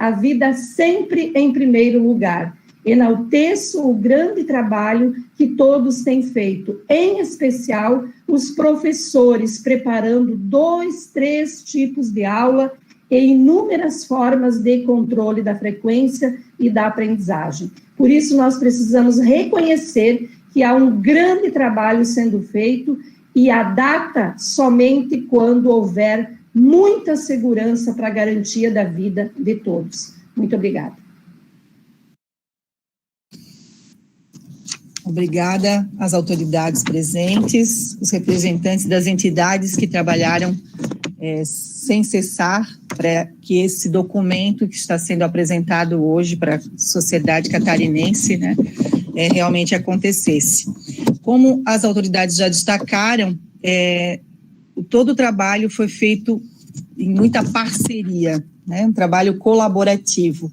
Speaker 9: em primeiro lugar. Enalteço o grande trabalho que todos têm feito, em especial os professores, preparando 2, 3 tipos de aula e inúmeras formas de controle da frequência e da aprendizagem. Por isso, nós precisamos reconhecer que há um grande trabalho sendo feito e a data somente quando houver muita segurança para a garantia da vida de todos. Muito obrigada.
Speaker 1: Obrigada às autoridades presentes, os representantes das entidades que trabalharam sem cessar para que esse documento que está sendo apresentado hoje para a sociedade catarinense, né, realmente acontecesse. Como as autoridades já destacaram, todo o trabalho foi feito em muita parceria, né, um trabalho colaborativo.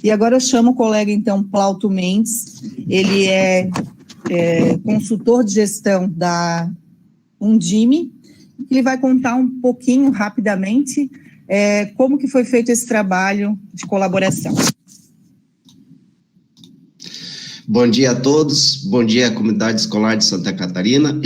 Speaker 1: E agora eu chamo o colega, então, Plauto Mendes, ele é consultor de gestão da Undime, ele vai contar um pouquinho, rapidamente, como que foi feito esse trabalho de colaboração.
Speaker 10: Bom dia a todos, bom dia à comunidade escolar de Santa Catarina.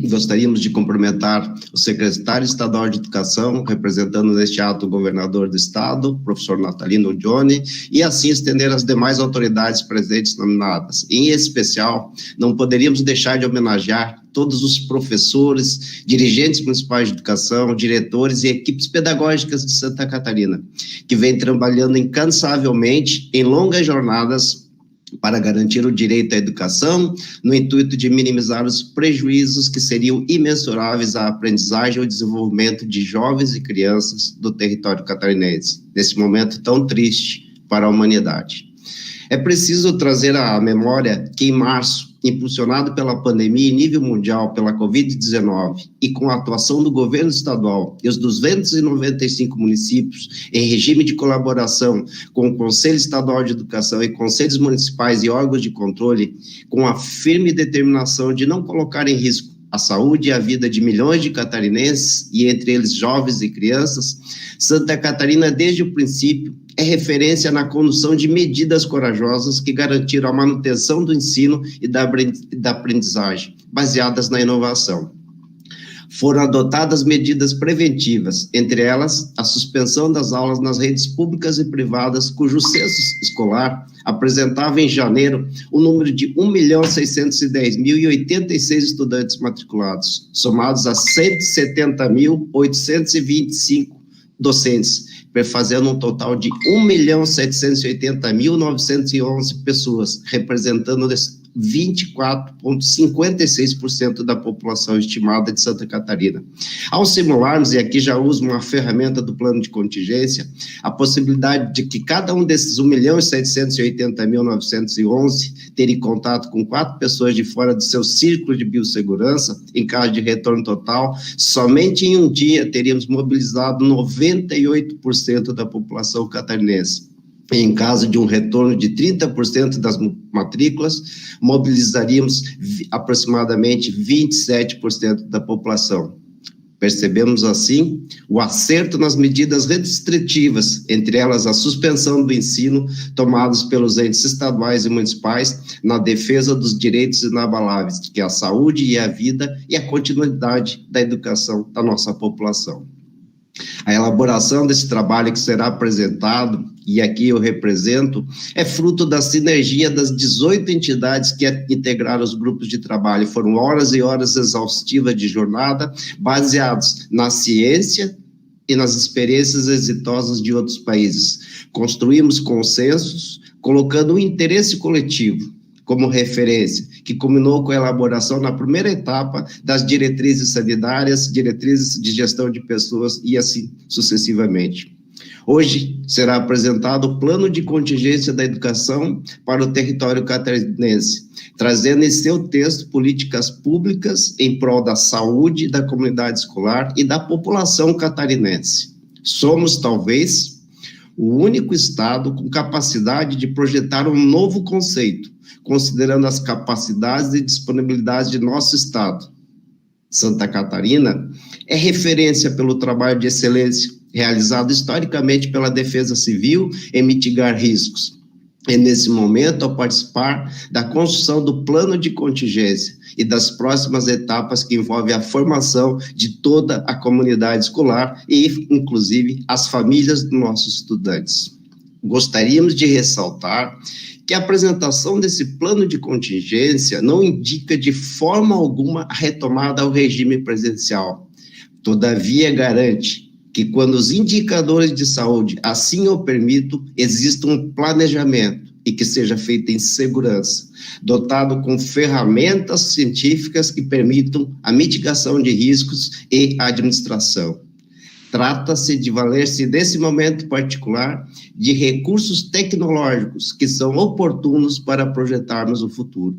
Speaker 10: Gostaríamos de cumprimentar o secretário estadual de Educação, representando neste ato o governador do estado, professor Natalino Johnny, e assim estender as demais autoridades presentes nominadas. Em especial, não poderíamos deixar de homenagear todos os professores, dirigentes municipais de educação, diretores e equipes pedagógicas de Santa Catarina, que vêm trabalhando incansavelmente em longas jornadas para garantir o direito à educação, no intuito de minimizar os prejuízos que seriam imensuráveis à aprendizagem e ao desenvolvimento de jovens e crianças do território catarinense, nesse momento tão triste para a humanidade. É preciso trazer à memória que em março, impulsionado pela pandemia em nível mundial pela Covid-19 e com a atuação do governo estadual e os 295 municípios em regime de colaboração com o Conselho Estadual de Educação e conselhos municipais e órgãos de controle, com a firme determinação de não colocar em risco a saúde e a vida de milhões de catarinenses, e entre eles jovens e crianças, Santa Catarina, desde o princípio, é referência na condução de medidas corajosas que garantiram a manutenção do ensino e da aprendizagem, baseadas na inovação. Foram adotadas medidas preventivas, entre elas a suspensão das aulas nas redes públicas e privadas, cujo censo escolar apresentava em janeiro o número de 1.610.086 estudantes matriculados, somados a 170.825 docentes, fazendo um total de 1.780.911 pessoas, representando 24,56% da população estimada de Santa Catarina. Ao simularmos, e aqui já uso uma ferramenta do plano de contingência, a possibilidade de que cada um desses 1.780.911 terem contato com 4 pessoas de fora do seu círculo de biossegurança, em caso de retorno total, somente em um dia teríamos mobilizado 98% da população catarinense. Em caso de um retorno de 30% das matrículas, mobilizaríamos aproximadamente 27% da população. Percebemos, assim, o acerto nas medidas restritivas, entre elas a suspensão do ensino, tomadas pelos entes estaduais e municipais, na defesa dos direitos inabaláveis, que é a saúde e a vida e a continuidade da educação da nossa população. A elaboração desse trabalho que será apresentado, e aqui eu represento, é fruto da sinergia das 18 entidades que integraram os grupos de trabalho. Foram horas e horas exaustivas de jornada, baseados na ciência e nas experiências exitosas de outros países. Construímos consensos, colocando o interesse coletivo como referência, que culminou com a elaboração na primeira etapa das diretrizes sanitárias, diretrizes de gestão de pessoas e assim sucessivamente. Hoje será apresentado o Plano de Contingência da Educação para o território catarinense, trazendo em seu texto políticas públicas em prol da saúde da comunidade escolar e da população catarinense. Somos, talvez, o único estado com capacidade de projetar um novo conceito, considerando as capacidades e disponibilidades de nosso estado. Santa Catarina é referência pelo trabalho de excelência realizado historicamente pela Defesa Civil em mitigar riscos. E nesse momento, ao participar da construção do plano de contingência e das próximas etapas que envolvem a formação de toda a comunidade escolar e, inclusive, as famílias dos nossos estudantes. Gostaríamos de ressaltar que a apresentação desse plano de contingência não indica de forma alguma a retomada ao regime presencial. Todavia, garante que quando os indicadores de saúde assim o permitam, exista um planejamento e que seja feito em segurança, dotado com ferramentas científicas que permitam a mitigação de riscos e a administração. Trata-se de valer-se, nesse momento particular, de recursos tecnológicos que são oportunos para projetarmos o futuro.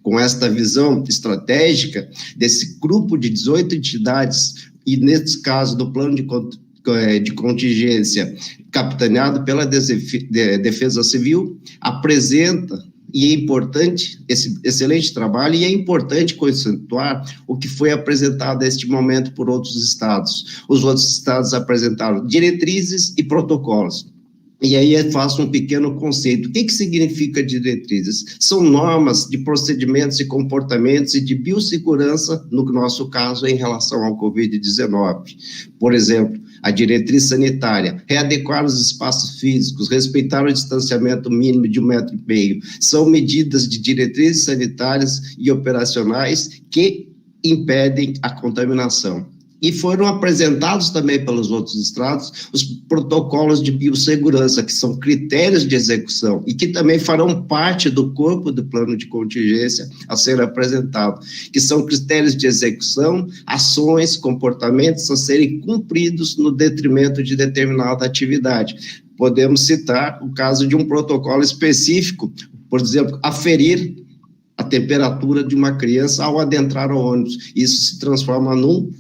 Speaker 10: Com esta visão estratégica desse grupo de 18 entidades, e nesse caso do plano de contingência capitaneado pela Defesa Civil, apresenta, e é importante, esse excelente trabalho, e é importante conceituar o que foi apresentado neste momento por outros estados. Os outros estados apresentaram diretrizes e protocolos. E aí eu faço um pequeno conceito. O que significa diretrizes? São normas de procedimentos e comportamentos e de biossegurança, no nosso caso, em relação ao Covid-19. Por exemplo, a diretriz sanitária, readequar os espaços físicos, respeitar o distanciamento mínimo de 1,5 m. São medidas de diretrizes sanitárias e operacionais que impedem a contaminação. E foram apresentados também pelos outros estados os protocolos de biossegurança, que são critérios de execução e que também farão parte do corpo do plano de contingência a ser apresentado, que são critérios de execução, ações, comportamentos a serem cumpridos no detrimento de determinada atividade. Podemos citar o caso de um protocolo específico, por exemplo, aferir a temperatura de uma criança ao adentrar ao ônibus. Isso se transforma num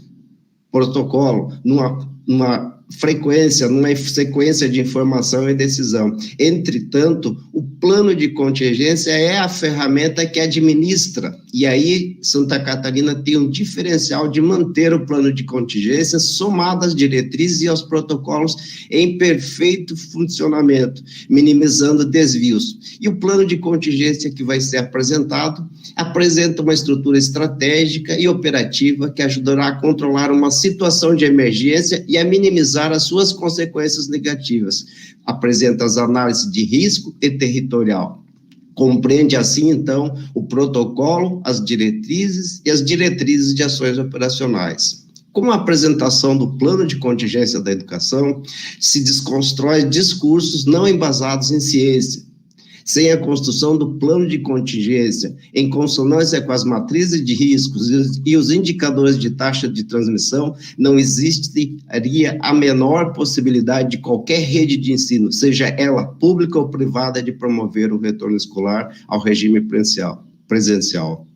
Speaker 10: protocolo, numa frequência, numa sequência de informação e decisão. Entretanto, o plano de contingência é a ferramenta que administra, e aí Santa Catarina tem um diferencial de manter o plano de contingência somado às diretrizes e aos protocolos em perfeito funcionamento, minimizando desvios. E o plano de contingência que vai ser apresentado apresenta uma estrutura estratégica e operativa que ajudará a controlar uma situação de emergência e a minimizar as suas consequências negativas. Apresenta as análises de risco e territorial. Compreende, assim, então, o protocolo, as diretrizes e as diretrizes de ações operacionais. Com a apresentação do plano de contingência da educação, se desconstrói discursos não embasados em ciência, sem a construção do plano de contingência, em consonância com as matrizes de riscos e os indicadores de taxa de transmissão, não existiria a menor possibilidade de qualquer rede de ensino, seja ela pública ou privada, de promover o retorno escolar ao regime presencial.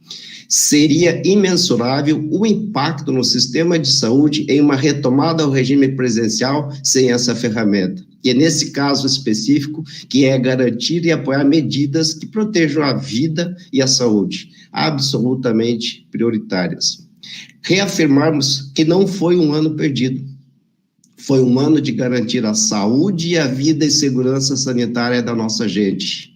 Speaker 10: Seria imensurável o impacto no sistema de saúde em uma retomada ao regime presencial sem essa ferramenta. E é nesse caso específico que é garantir e apoiar medidas que protejam a vida e a saúde, absolutamente prioritárias. Reafirmarmos que não foi um ano perdido, foi um ano de garantir a saúde e a vida e segurança sanitária da nossa gente.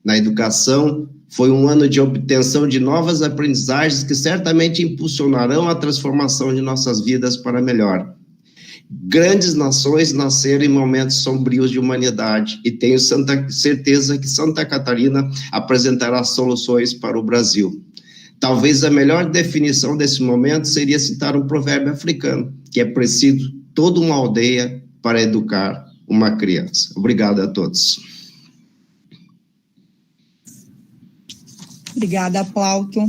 Speaker 10: Na educação, foi um ano de obtenção de novas aprendizagens que certamente impulsionarão a transformação de nossas vidas para melhor. Grandes nações nasceram em momentos sombrios de humanidade e tenho certeza que Santa Catarina apresentará soluções para o Brasil. Talvez a melhor definição desse momento seria citar um provérbio africano, que é preciso toda uma aldeia para educar uma criança. Obrigado a todos.
Speaker 1: Obrigada, Plauto.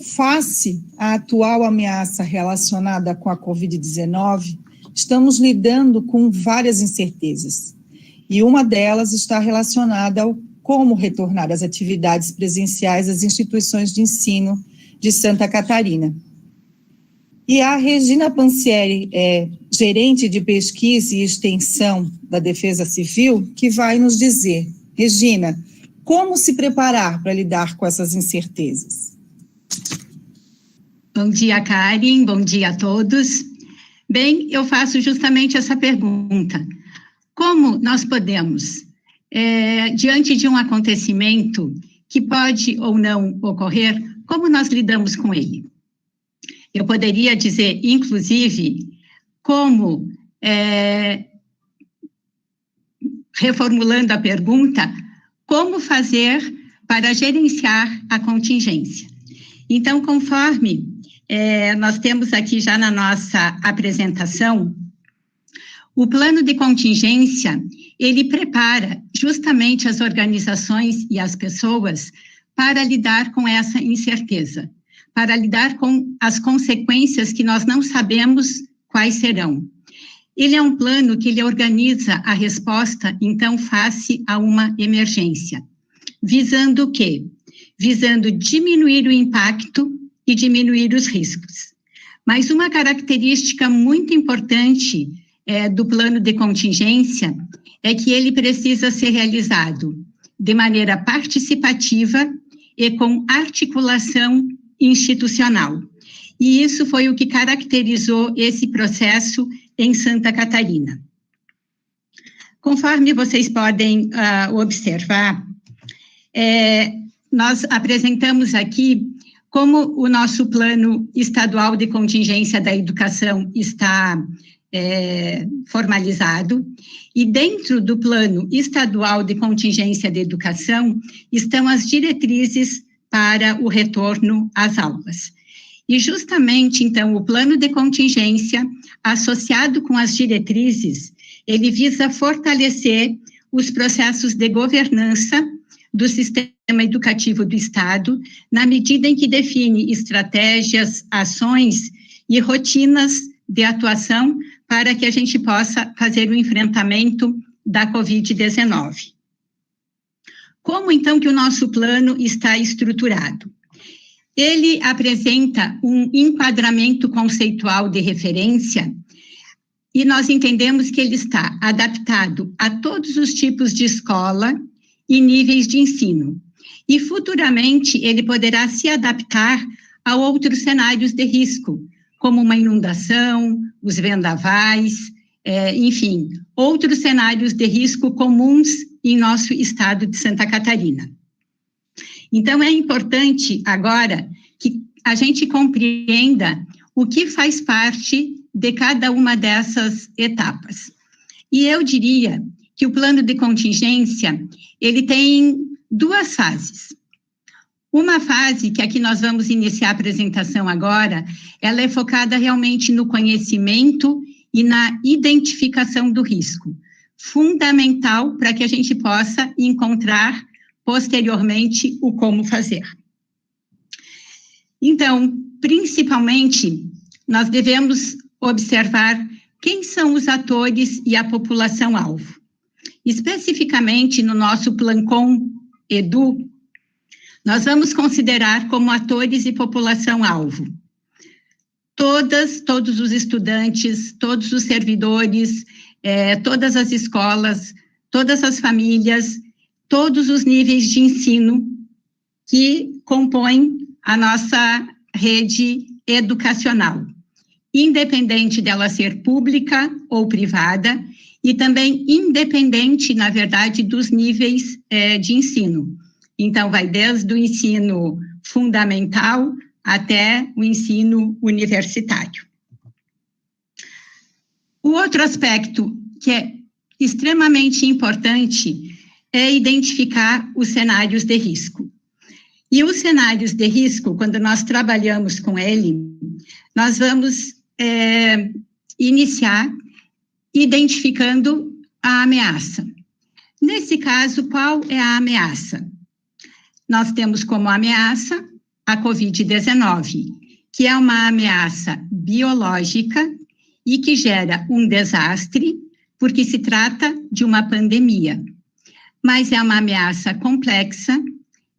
Speaker 1: Face à atual ameaça relacionada com a Covid-19, estamos lidando com várias incertezas, e uma delas está relacionada ao como retornar às atividades presenciais das instituições de ensino de Santa Catarina. E a Regina Pansieri, gerente de pesquisa e extensão da Defesa Civil, que vai nos dizer, Regina, como se preparar para lidar com essas incertezas?
Speaker 11: Bom dia, Karen. Bom dia a todos. Bem, eu faço justamente essa pergunta. Como nós podemos, diante de um acontecimento que pode ou não ocorrer, como nós lidamos com ele? Eu poderia dizer, inclusive, como, reformulando a pergunta, como fazer para gerenciar a contingência. Então, conforme nós temos aqui já na nossa apresentação, o plano de contingência, ele prepara justamente as organizações e as pessoas para lidar com essa incerteza, para lidar com as consequências que nós não sabemos quais serão. Ele é um plano que ele organiza a resposta, então, face a uma emergência. Visando o quê? Visando diminuir o impacto e diminuir os riscos. Mas uma característica muito importante do plano de contingência é que ele precisa ser realizado de maneira participativa e com articulação institucional. E isso foi o que caracterizou esse processo em Santa Catarina. Conforme vocês podem observar, nós apresentamos aqui como o nosso plano estadual de contingência da educação está formalizado, e dentro do plano estadual de contingência da educação estão as diretrizes para o retorno às aulas. E justamente, então, o plano de contingência, associado com as diretrizes, ele visa fortalecer os processos de governança do sistema educativo do Estado, na medida em que define estratégias, ações e rotinas de atuação para que a gente possa fazer o enfrentamento da Covid-19. Como, então, que o nosso plano está estruturado? Ele apresenta um enquadramento conceitual de referência e nós entendemos que ele está adaptado a todos os tipos de escola e níveis de ensino. E futuramente ele poderá se adaptar a outros cenários de risco, como uma inundação, os vendavais, enfim, outros cenários de risco comuns em nosso estado de Santa Catarina. Então, é importante agora que a gente compreenda o que faz parte de cada uma dessas etapas. E eu diria que o plano de contingência, ele tem duas fases. Uma fase, que aqui nós vamos iniciar a apresentação agora, ela é focada realmente no conhecimento e na identificação do risco, fundamental para que a gente possa encontrar posteriormente o como fazer. Então, principalmente, nós devemos observar quem são os atores e a população-alvo. Especificamente no nosso Plancom Edu, nós vamos considerar como atores e população-alvo todos os estudantes, todos os servidores, todas as escolas, todas as famílias, todos os níveis de ensino que compõem a nossa rede educacional, independente dela ser pública ou privada, e também independente, na verdade, dos níveis de ensino. Então, vai desde o ensino fundamental até o ensino universitário. O outro aspecto que é extremamente importante é identificar os cenários de risco. E os cenários de risco, quando nós trabalhamos com ele, nós vamos iniciar identificando a ameaça. Nesse caso, qual é a ameaça? Nós temos como ameaça a Covid-19, que é uma ameaça biológica e que gera um desastre, porque se trata de uma pandemia. Mas é uma ameaça complexa,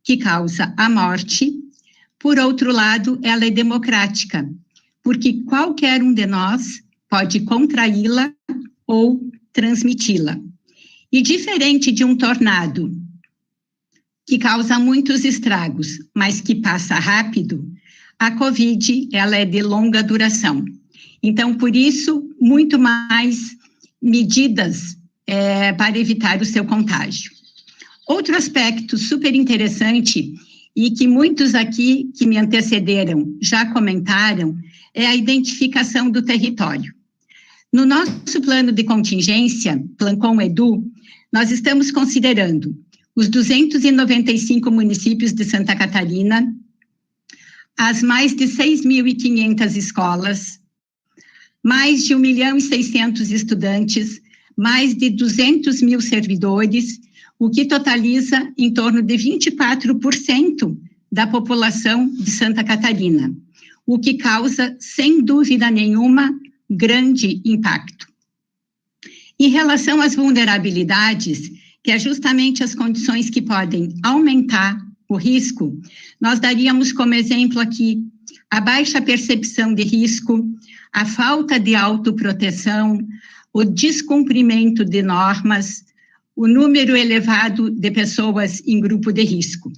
Speaker 11: que causa a morte. Por outro lado, ela é democrática, porque qualquer um de nós pode contraí-la ou transmiti-la. E diferente de um tornado, que causa muitos estragos, mas que passa rápido, a Covid, ela é de longa duração. Então, por isso, muito mais medidas para evitar o seu contágio. Outro aspecto super interessante, e que muitos aqui que me antecederam já comentaram, é a identificação do território. No nosso plano de contingência, Plancom Edu, nós estamos considerando os 295 municípios de Santa Catarina, as mais de 6.500 escolas, mais de 1.600.000 estudantes, mais de 200 mil servidores, o que totaliza em torno de 24% da população de Santa Catarina, o que causa, sem dúvida nenhuma, grande impacto. Em relação às vulnerabilidades, que é justamente as condições que podem aumentar o risco, nós daríamos como exemplo aqui a baixa percepção de risco, a falta de autoproteção, o descumprimento de normas, o número elevado de pessoas em grupo de risco.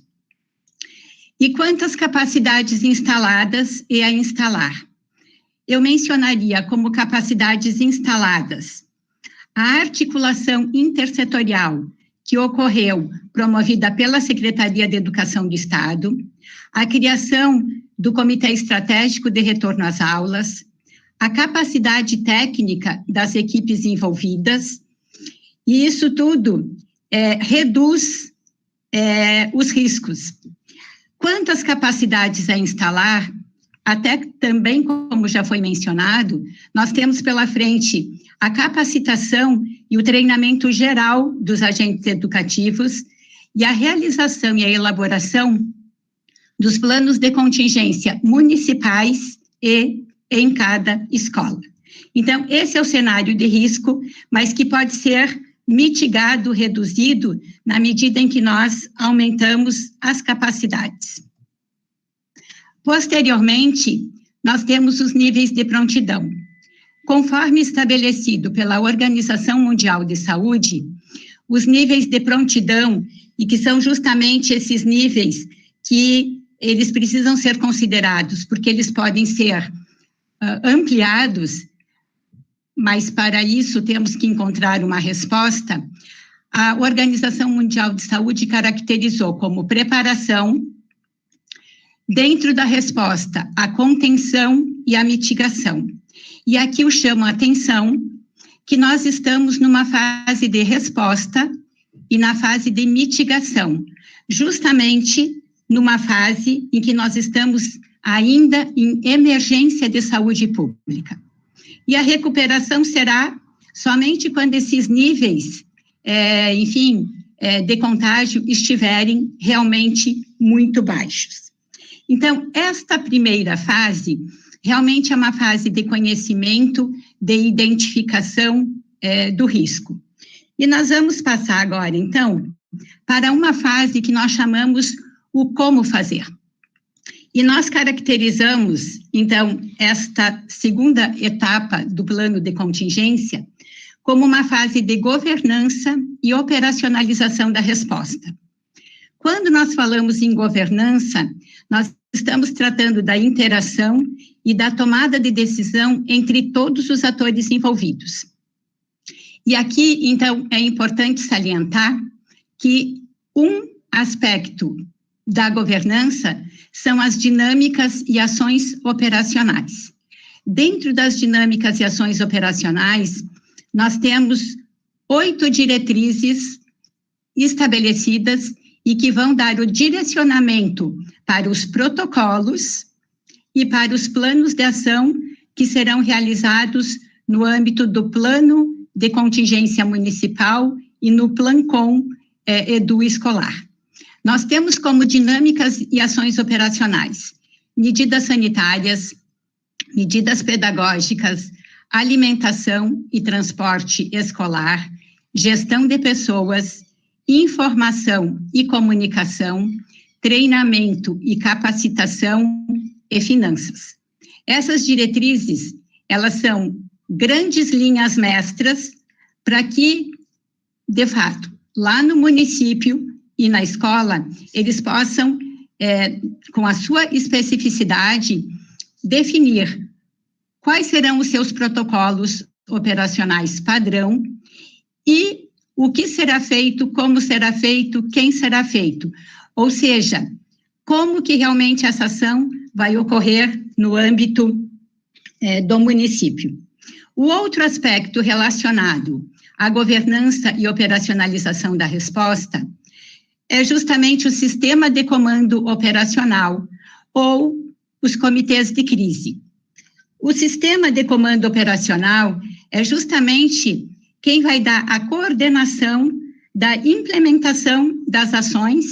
Speaker 11: E quantas capacidades instaladas e a instalar? Eu mencionaria como capacidades instaladas a articulação intersetorial que ocorreu, promovida pela Secretaria de Educação do Estado, a criação do Comitê Estratégico de Retorno às Aulas, a capacidade técnica das equipes envolvidas, e isso tudo reduz os riscos. Quanto às capacidades a instalar, até também, como já foi mencionado, nós temos pela frente a capacitação e o treinamento geral dos agentes educativos e a realização e a elaboração dos planos de contingência municipais e em cada escola. Então, esse é o cenário de risco, mas que pode ser mitigado, reduzido, na medida em que nós aumentamos as capacidades. Posteriormente, nós temos os níveis de prontidão. Conforme estabelecido pela Organização Mundial de Saúde, os níveis de prontidão, e que são justamente esses níveis que eles precisam ser considerados, porque eles podem ser ampliados, mas para isso temos que encontrar uma resposta. A Organização Mundial de Saúde caracterizou como preparação, dentro da resposta, a contenção e a mitigação. E aqui eu chamo a atenção que nós estamos numa fase de resposta e na fase de mitigação, justamente numa fase em que nós estamos ainda em emergência de saúde pública. E a recuperação será somente quando esses níveis, de contágio estiverem realmente muito baixos. Então, esta primeira fase realmente é uma fase de conhecimento, de identificação do risco. E nós vamos passar agora, então, para uma fase que nós chamamos o como fazer. E nós caracterizamos, então, esta segunda etapa do plano de contingência como uma fase de governança e operacionalização da resposta. Quando nós falamos em governança, nós estamos tratando da interação e da tomada de decisão entre todos os atores envolvidos. E aqui, então, é importante salientar que um aspecto da governança são as dinâmicas e ações operacionais. Dentro das dinâmicas e ações operacionais, nós temos 8 diretrizes estabelecidas e que vão dar o direcionamento para os protocolos e para os planos de ação que serão realizados no âmbito do plano de contingência municipal e no Plancom Edu escolar. Nós temos como dinâmicas e ações operacionais medidas sanitárias, medidas pedagógicas, alimentação e transporte escolar, gestão de pessoas, informação e comunicação, treinamento e capacitação e finanças. Essas diretrizes, elas são grandes linhas mestras para que, de fato, lá no município e na escola, eles possam, com a sua especificidade, definir quais serão os seus protocolos operacionais padrão e o que será feito, como será feito, quem será feito. Ou seja, como que realmente essa ação vai ocorrer no âmbito do município. O outro aspecto relacionado à governança e operacionalização da resposta é justamente o sistema de comando operacional ou os comitês de crise. O sistema de comando operacional é justamente quem vai dar a coordenação da implementação das ações,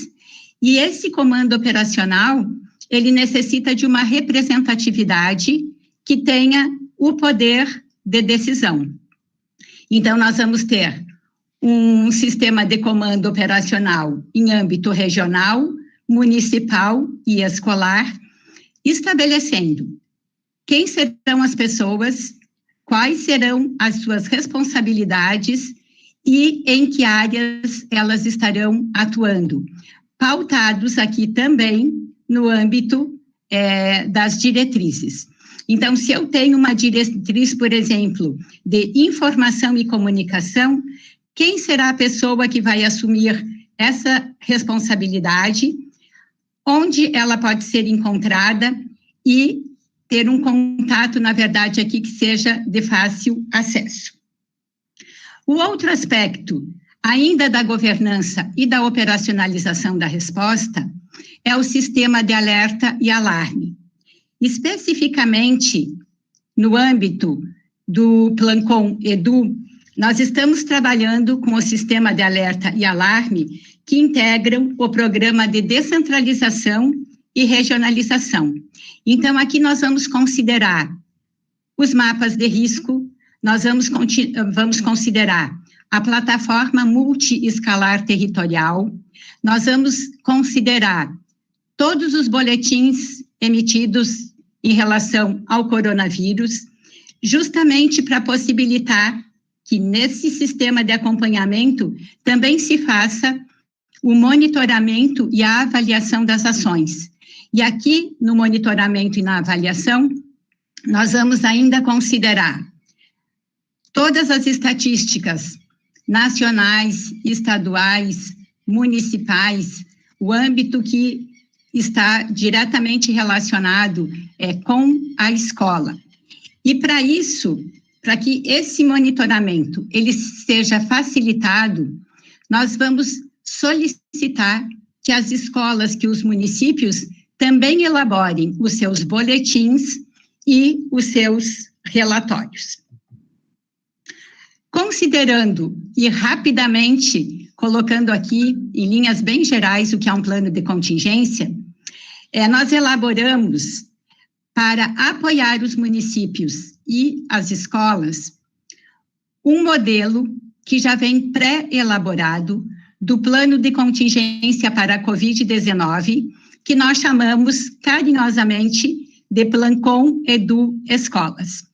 Speaker 11: e esse comando operacional, ele necessita de uma representatividade que tenha o poder de decisão. Então, nós vamos ter um sistema de comando operacional em âmbito regional, municipal e escolar, estabelecendo quem serão as pessoas, quais serão as suas responsabilidades e em que áreas elas estarão atuando, pautados aqui também no âmbito das diretrizes. Então, se eu tenho uma diretriz, por exemplo, de informação e comunicação, quem será a pessoa que vai assumir essa responsabilidade, onde ela pode ser encontrada e ter um contato, na verdade, aqui que seja de fácil acesso. O outro aspecto, ainda da governança e da operacionalização da resposta, é o sistema de alerta e alarme. Especificamente, no âmbito do Plancom Edu, nós estamos trabalhando com o sistema de alerta e alarme que integram o programa de descentralização e regionalização. Então, aqui nós vamos considerar os mapas de risco, nós vamos considerar a plataforma multi-escalar territorial, nós vamos considerar todos os boletins emitidos em relação ao coronavírus, justamente para possibilitar que nesse sistema de acompanhamento também se faça o monitoramento e a avaliação das ações. E aqui, no monitoramento e na avaliação, nós vamos ainda considerar todas as estatísticas nacionais, estaduais, municipais, o âmbito que está diretamente relacionado com a escola. E para isso, para que esse monitoramento ele seja facilitado, nós vamos solicitar que as escolas, que os municípios também elaborem os seus boletins e os seus relatórios. Considerando e rapidamente colocando aqui em linhas bem gerais o que é um plano de contingência, nós elaboramos para apoiar os municípios e as escolas um modelo que já vem pré-elaborado do plano de contingência para a Covid-19, que nós chamamos carinhosamente de Plancom Edu Escolas.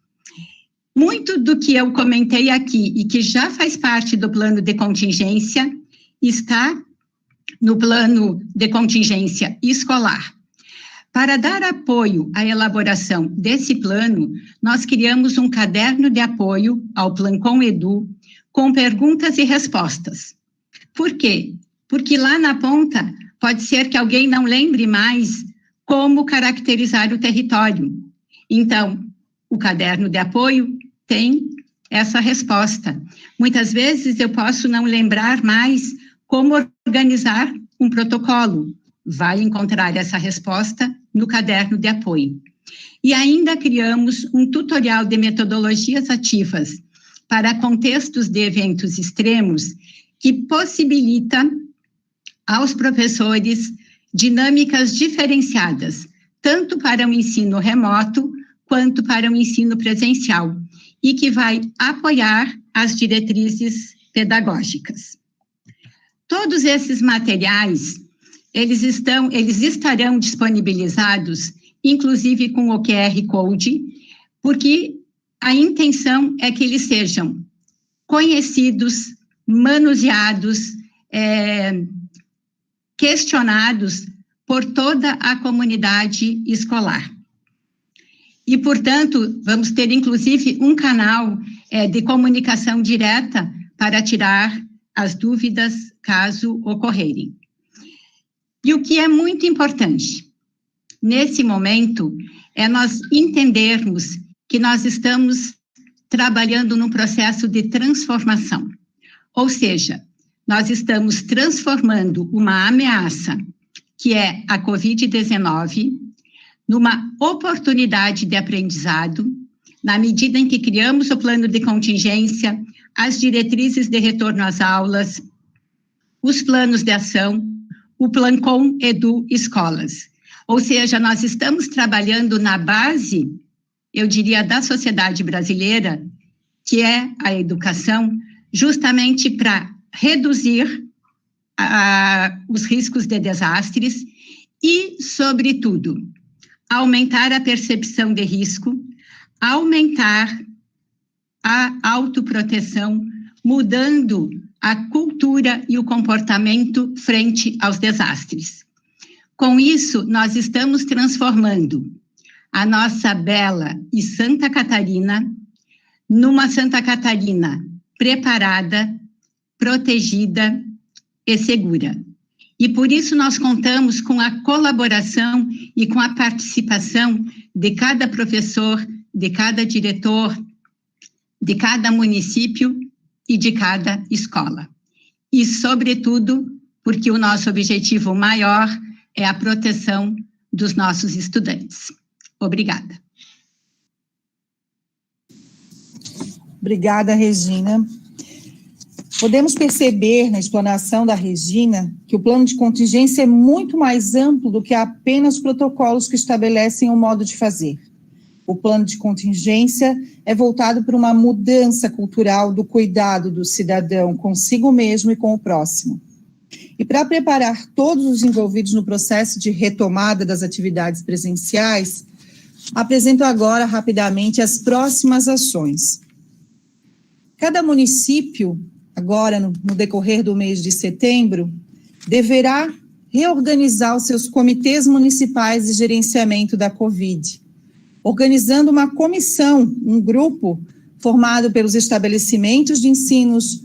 Speaker 11: Muito do que eu comentei aqui e que já faz parte do plano de contingência está no plano de contingência escolar. Para dar apoio à elaboração desse plano, nós criamos um caderno de apoio ao Plancom Edu com perguntas e respostas. Por quê? Porque lá na ponta pode ser que alguém não lembre mais como caracterizar o território. Então, o caderno de apoio tem essa resposta. Muitas vezes eu posso não lembrar mais como organizar um protocolo. Vai encontrar essa resposta no caderno de apoio. E ainda criamos um tutorial de metodologias ativas para contextos de eventos extremos que possibilita aos professores dinâmicas diferenciadas, tanto para o ensino remoto quanto para o ensino presencial, e que vai apoiar as diretrizes pedagógicas. Todos esses materiais, eles estarão disponibilizados, inclusive com o QR Code, porque a intenção é que eles sejam conhecidos, manuseados, questionados por toda a comunidade escolar. E, portanto, vamos ter, inclusive, um canal de comunicação direta para tirar as dúvidas, caso ocorrerem. E o que é muito importante, nesse momento, é nós entendermos que nós estamos trabalhando num processo de transformação. Ou seja, nós estamos transformando uma ameaça, que é a Covid-19, numa oportunidade de aprendizado, na medida em que criamos o plano de contingência, as diretrizes de retorno às aulas, os planos de ação, o Plancom Edu Escolas. Ou seja, nós estamos trabalhando na base, eu diria, da sociedade brasileira, que é a educação, justamente para reduzir os riscos de desastres e, sobretudo, aumentar a percepção de risco, aumentar a autoproteção, mudando a cultura e o comportamento frente aos desastres. Com isso, nós estamos transformando a nossa bela e Santa Catarina numa Santa Catarina preparada, protegida e segura. E por isso nós contamos com a colaboração e com a participação de cada professor, de cada diretor, de cada município e de cada escola. E, sobretudo, porque o nosso objetivo maior é a proteção dos nossos estudantes. Obrigada.
Speaker 1: Obrigada, Regina. Podemos perceber na explanação da Regina que o plano de contingência é muito mais amplo do que apenas os protocolos que estabelecem o modo de fazer. O plano de contingência é voltado para uma mudança cultural do cuidado do cidadão consigo mesmo e com o próximo. E para preparar todos os envolvidos no processo de retomada das atividades presenciais, apresento agora rapidamente as próximas ações. Cada município, agora no decorrer do mês de setembro, deverá reorganizar os seus comitês municipais de gerenciamento da Covid, organizando uma comissão, um grupo formado pelos estabelecimentos de ensinos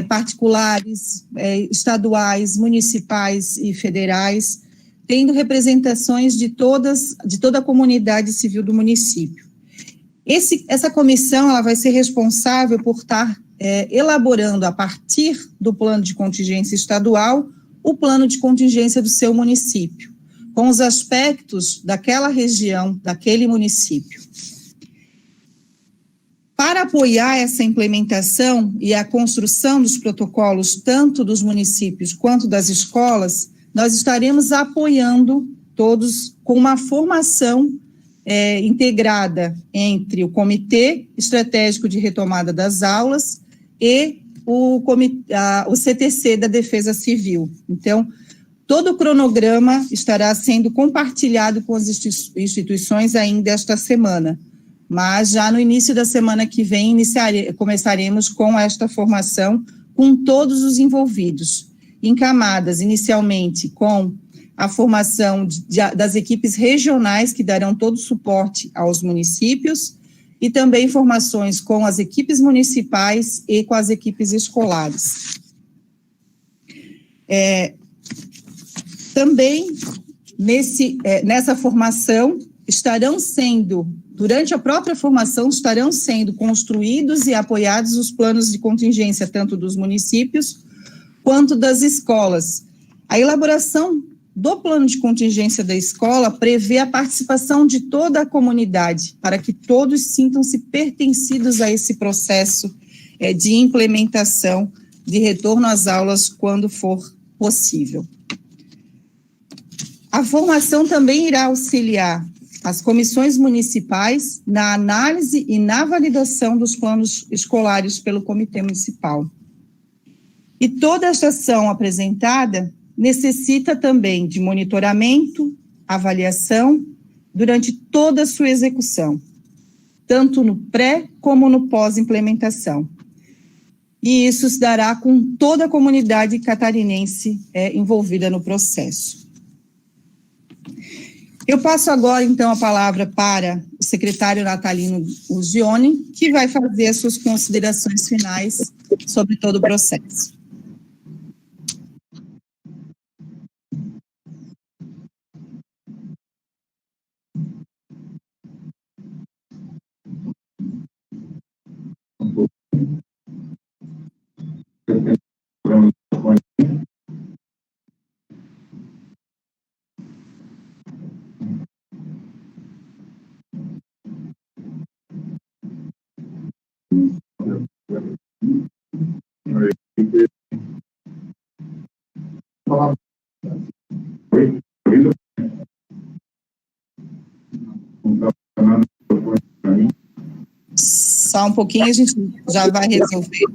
Speaker 1: particulares, estaduais, municipais e federais, tendo representações de toda a comunidade civil do município. Essa comissão ela vai ser responsável por estar elaborando, a partir do plano de contingência estadual, o plano de contingência do seu município, com os aspectos daquela região, daquele município. Para apoiar essa implementação e a construção dos protocolos, tanto dos municípios quanto das escolas, nós estaremos apoiando todos com uma formação integrada entre o Comitê Estratégico de Retomada das Aulas e o CTC da Defesa Civil. Então, todo o cronograma estará sendo compartilhado com as instituições ainda esta semana, mas já no início da semana que vem começaremos com esta formação com todos os envolvidos, em camadas inicialmente com a formação das equipes regionais que darão todo o suporte aos municípios e também formações com as equipes municipais e com as equipes escolares. Também, nessa formação, durante a própria formação, estarão sendo construídos e apoiados os planos de contingência, tanto dos municípios quanto das escolas. A elaboração do plano de contingência da escola prevê a participação de toda a comunidade, para que todos sintam-se pertencidos a esse processo de implementação, de retorno às aulas, quando for possível. A formação também irá auxiliar as comissões municipais na análise e na validação dos planos escolares pelo Comitê Municipal. E toda esta ação apresentada necessita também de monitoramento, avaliação, durante toda a sua execução, tanto no pré como no pós-implementação. E isso se dará com toda a comunidade catarinense envolvida no processo. Eu passo agora, então, a palavra para o secretário Natalino Uzioni, que vai fazer as suas considerações finais sobre todo o processo. Só um pouquinho, a gente já vai resolver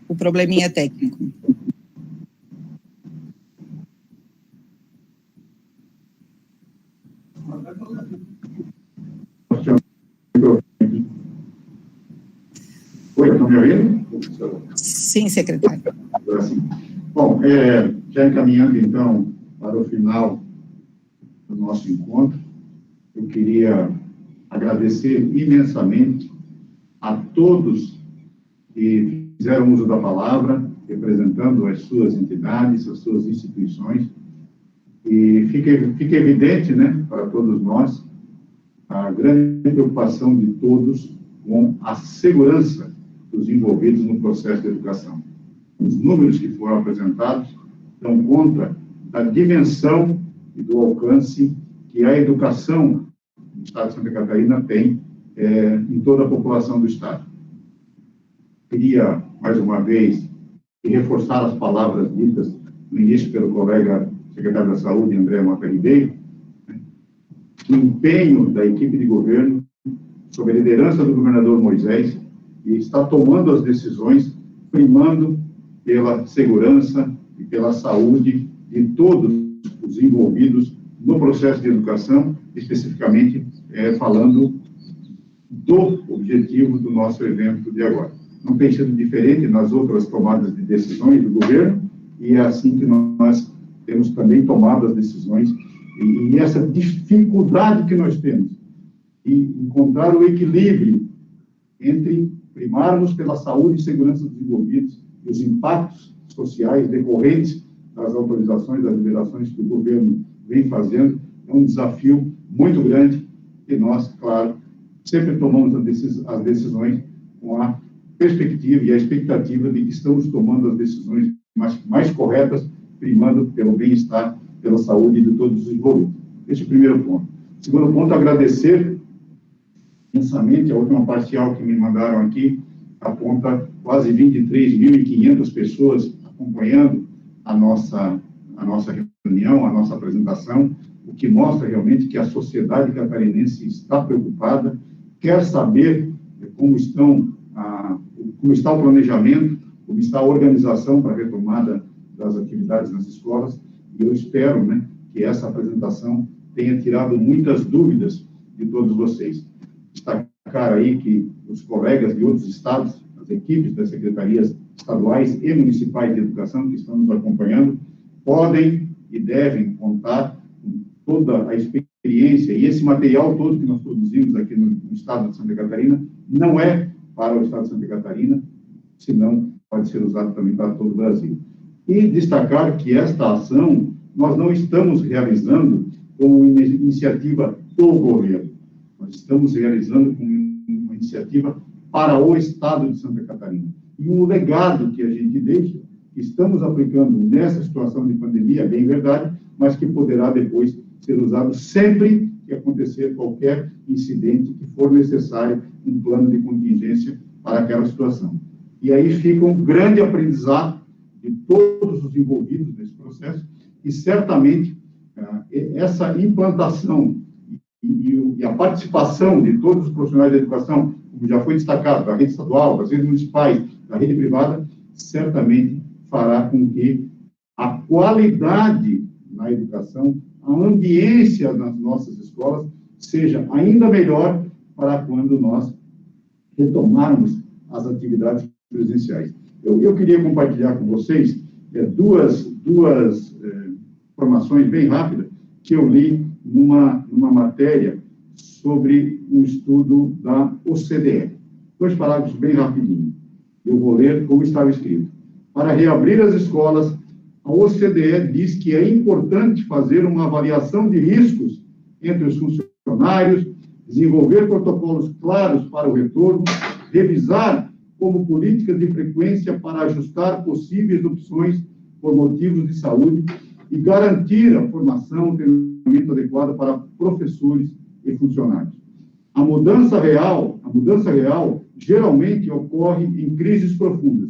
Speaker 1: o probleminha técnico.
Speaker 2: Oi, estão me ouvindo?
Speaker 1: Sim, secretário.
Speaker 2: Bom, já encaminhando, então, para o final do nosso encontro, eu queria agradecer imensamente a todos que fizeram uso da palavra, representando as suas entidades, as suas instituições, e fica evidente, né, para todos nós, a grande preocupação de todos com a segurança dos envolvidos no processo de educação. Os números que foram apresentados dão conta da dimensão e do alcance que a educação do Estado de Santa Catarina tem em toda a população do Estado. Queria, mais uma vez, reforçar as palavras ditas no início pelo colega secretário da Saúde, André Mota Ribeiro, o empenho da equipe de governo, sob a liderança do governador Moisés, e está tomando as decisões, primando pela segurança e pela saúde de todos os envolvidos no processo de educação, especificamente falando do objetivo do nosso evento de agora. Não tem sido diferente nas outras tomadas de decisões do governo, e é assim que nós temos também tomado as decisões, e essa dificuldade que nós temos de encontrar o equilíbrio entre primarmos pela saúde e segurança dos envolvidos e os impactos sociais decorrentes das autorizações, das liberações que o governo vem fazendo, é um desafio muito grande, e nós, claro, sempre tomamos as decisões com a perspectiva e a expectativa de que estamos tomando as decisões mais corretas, primando pelo bem-estar, pela saúde de todos os envolvidos. Esse é o primeiro ponto. Segundo ponto, agradecer Imensamente, a última parcial que me mandaram aqui aponta quase 23.500 pessoas acompanhando a nossa reunião, a nossa apresentação, o que mostra realmente que a sociedade catarinense está preocupada, quer saber como está o planejamento, como está a organização para a retomada das atividades nas escolas, e eu espero, né, que essa apresentação tenha tirado muitas dúvidas de todos vocês. Destacar aí que os colegas de outros estados, as equipes das secretarias estaduais e municipais de educação que estão nos acompanhando, podem e devem contar com toda a experiência, e esse material todo que nós produzimos aqui no estado de Santa Catarina não é para o estado de Santa Catarina, senão pode ser usado também para todo o Brasil. E destacar que esta ação nós não estamos realizando como iniciativa do governo, nós estamos realizando como uma iniciativa para o estado de Santa Catarina. E um legado que a gente deixa, que estamos aplicando nessa situação de pandemia, é bem verdade, mas que poderá depois ser usado sempre que acontecer qualquer incidente que for necessário um plano de contingência para aquela situação. E aí fica um grande aprendizado de todos os envolvidos nesse processo, e certamente essa implantação e a participação de todos os profissionais da educação, como já foi destacado, da rede estadual, das redes municipais, da rede privada, certamente fará com que a qualidade na educação, a ambiência nas nossas escolas seja ainda melhor para quando nós retomarmos as atividades presenciais. Eu queria compartilhar com vocês duas informações bem rápidas que eu li numa matéria sobre um estudo da OCDE. 2 parágrafos bem rapidinho. Eu vou ler como estava escrito. Para reabrir as escolas, a OCDE diz que é importante fazer uma avaliação de riscos entre os funcionários, desenvolver protocolos claros para o retorno, revisar como políticas de frequência para ajustar possíveis opções por motivos de saúde e garantir a formação e treinamento adequado para professores e funcionários. A mudança real geralmente ocorre em crises profundas.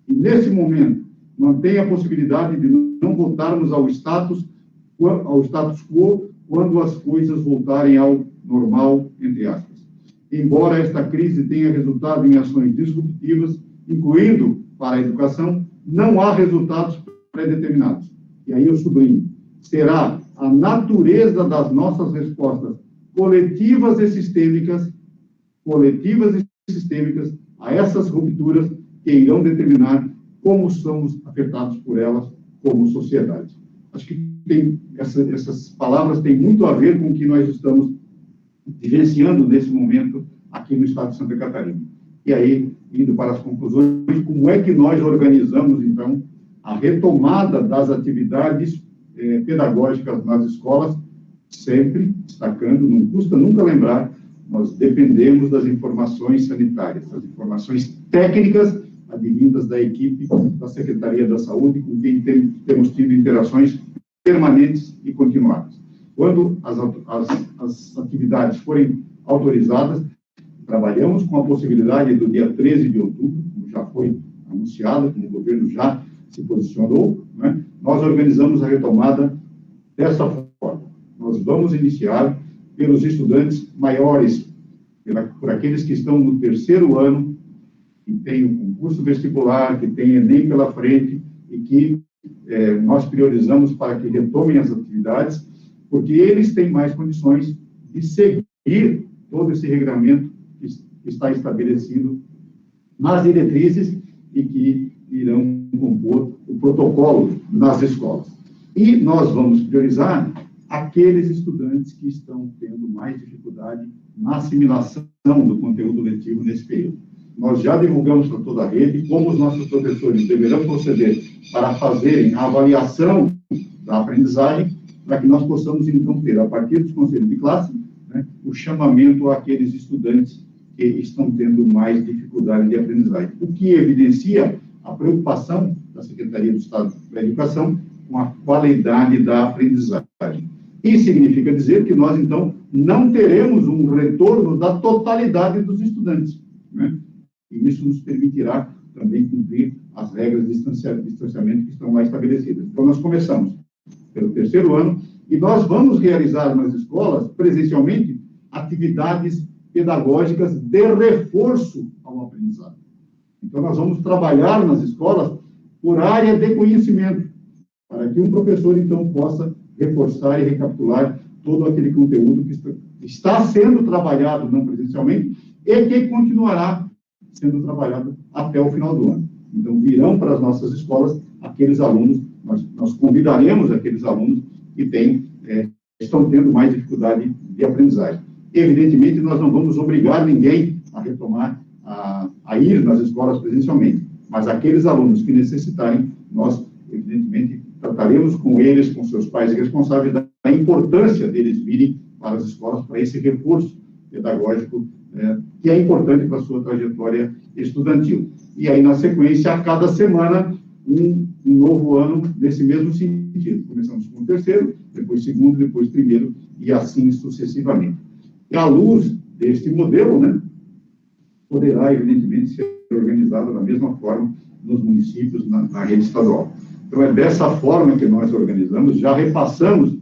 Speaker 2: E, nesse momento, mantém a possibilidade de não voltarmos ao status quo quando as coisas voltarem ao normal, entre aspas. Embora esta crise tenha resultado em ações disruptivas, incluindo para a educação, não há resultados pré-determinados. E aí eu sublinho, será a natureza das nossas respostas coletivas e sistêmicas a essas rupturas que irão determinar como somos afetados por elas como sociedade. Acho que essas palavras têm muito a ver com o que nós estamos vivenciando nesse momento aqui no estado de Santa Catarina. E aí, indo para as conclusões, como é que nós organizamos, então, a retomada das atividades pedagógicas nas escolas, sempre destacando, não custa nunca lembrar, nós dependemos das informações sanitárias, das informações técnicas advindas da equipe da Secretaria da Saúde, com quem temos tido interações permanentes e continuadas. Quando as atividades forem autorizadas, trabalhamos com a possibilidade do dia 13 de outubro, como já foi anunciado, como o governo já se posicionou, né? Nós organizamos a retomada dessa forma. Nós vamos iniciar pelos estudantes maiores, por aqueles que estão no 3º ano, que tem o concurso vestibular, que tem Enem pela frente, e que nós priorizamos para que retomem as atividades, porque eles têm mais condições de seguir todo esse regramento que está estabelecido nas diretrizes e que irão compor o protocolo nas escolas. E nós vamos priorizar aqueles estudantes que estão tendo mais dificuldade na assimilação do conteúdo letivo nesse período. Nós já divulgamos para toda a rede como os nossos professores deverão proceder para fazerem a avaliação da aprendizagem, para que nós possamos, então, ter, a partir dos conselhos de classe, né, o chamamento àqueles estudantes que estão tendo mais dificuldade de aprendizagem, o que evidencia a preocupação da Secretaria do Estado da Educação com a qualidade da aprendizagem. Isso significa dizer que nós, então, não teremos um retorno da totalidade dos estudantes, né? E isso nos permitirá também cumprir as regras de distanciamento que estão lá estabelecidas. Então, nós começamos pelo terceiro ano e nós vamos realizar nas escolas, presencialmente, atividades pedagógicas de reforço ao aprendizado. Então, nós vamos trabalhar nas escolas por área de conhecimento, para que um professor, então, possa reforçar e recapitular todo aquele conteúdo que está sendo trabalhado não presencialmente e que continuará sendo trabalhado até o final do ano. Então, virão para as nossas escolas aqueles alunos, nós convidaremos aqueles alunos que estão tendo mais dificuldade de aprendizagem. Evidentemente, nós não vamos obrigar ninguém a retomar, a ir nas escolas presencialmente, mas aqueles alunos que necessitarem, nós, evidentemente, trataremos com eles, com seus pais e responsáveis, da importância deles virem para as escolas para esse reforço pedagógico que é importante para a sua trajetória estudantil. E aí, na sequência, a cada semana, um novo ano nesse mesmo sentido. Começamos com o terceiro, depois segundo, depois primeiro, e assim sucessivamente. E à luz deste modelo, né, poderá, evidentemente, ser organizado da mesma forma nos municípios, na rede estadual. Então, é dessa forma que nós organizamos, já repassamos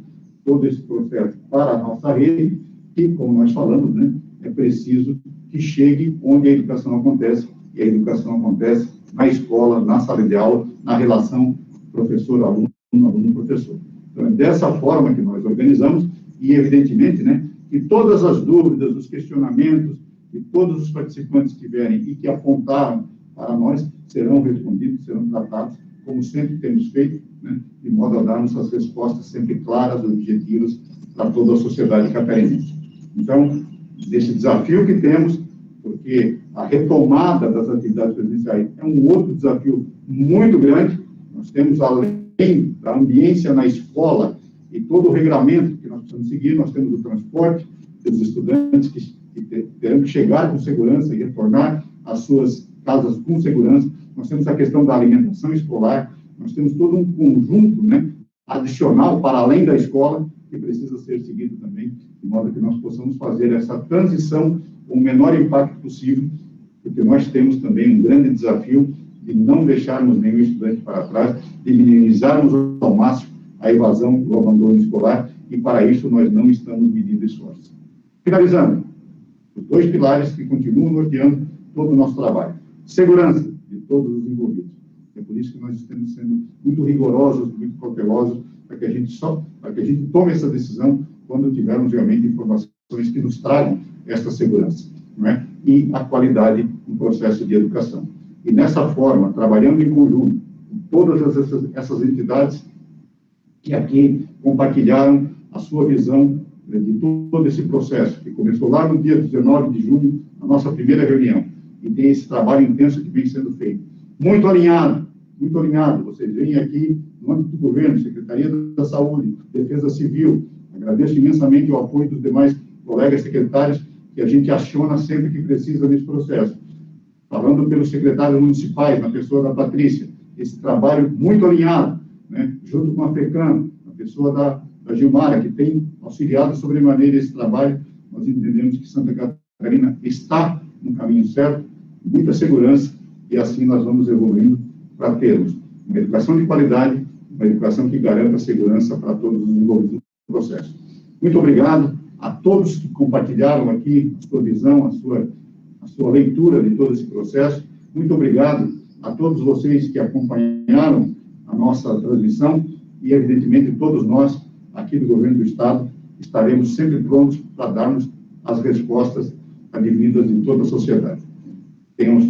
Speaker 2: todo esse processo para a nossa rede, e, como nós falamos, né, é preciso que chegue onde a educação acontece, e a educação acontece na escola, na sala de aula, na relação professor-aluno, aluno-professor. Então, é dessa forma que nós organizamos, e, evidentemente, né, que todas as dúvidas, os questionamentos que todos os participantes tiverem e que apontaram para nós serão respondidos, serão tratados, como sempre temos feito, né, de modo a darmos as respostas sempre claras, objetivas, para toda a sociedade catarinense. Então, desse desafio que temos, porque a retomada das atividades presenciais é um outro desafio muito grande. Nós temos, além da ambiência na escola e todo o regramento que nós precisamos seguir, nós temos o transporte dos estudantes que terão que chegar com segurança e retornar às suas casas com segurança. Nós temos a questão da alimentação escolar, nós temos todo um conjunto, né, adicional para além da escola que precisa ser seguido também, de modo que nós possamos fazer essa transição com o menor impacto possível, porque nós temos também um grande desafio de não deixarmos nenhum estudante para trás, de minimizarmos ao máximo a evasão do abandono escolar, e para isso nós não estamos medindo esforços. Finalizando, os dois pilares que continuam norteando todo o nosso trabalho. Segurança de todos os envolvidos. É por isso que nós estamos sendo muito rigorosos, muito cautelosos, para que a gente tome essa decisão quando tivermos realmente informações que nos tragam essa segurança, não é? E a qualidade no processo de educação. E nessa forma, trabalhando em conjunto com todas essas entidades que aqui compartilharam a sua visão de todo esse processo, que começou lá no dia 19 de junho, a nossa primeira reunião, e tem esse trabalho intenso que vem sendo feito. Muito alinhado, vocês veem aqui, no âmbito do governo, Secretaria da Saúde, Defesa Civil, agradeço imensamente o apoio dos demais colegas secretários, que a gente aciona sempre que precisa nesse processo. Falando pelos secretários municipais, na pessoa da Patrícia, esse trabalho muito alinhado, né, junto com a FECAM, a pessoa da Gilmara, que tem auxiliado sobremaneira esse trabalho, nós entendemos que Santa Catarina está no caminho certo, muita segurança, e assim nós vamos evoluindo para termos uma educação de qualidade, uma educação que garanta segurança para todos os envolvidos no processo. Muito obrigado a todos que compartilharam aqui a sua visão, a sua leitura de todo esse processo. Muito obrigado a todos vocês que acompanharam a nossa transmissão e, evidentemente, todos nós, aqui do Governo do Estado, estaremos sempre prontos para darmos as respostas advindas de toda a sociedade. Tenhamos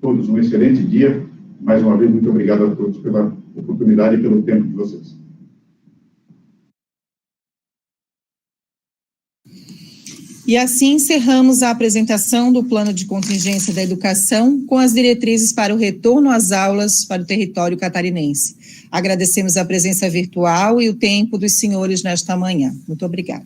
Speaker 2: todos um excelente dia. Mais uma vez, muito obrigado a todos pela oportunidade e pelo tempo de vocês.
Speaker 1: E assim encerramos a apresentação do Plano de Contingência da Educação com as diretrizes para o retorno às aulas para o território catarinense. Agradecemos a presença virtual e o tempo dos senhores nesta manhã. Muito obrigada.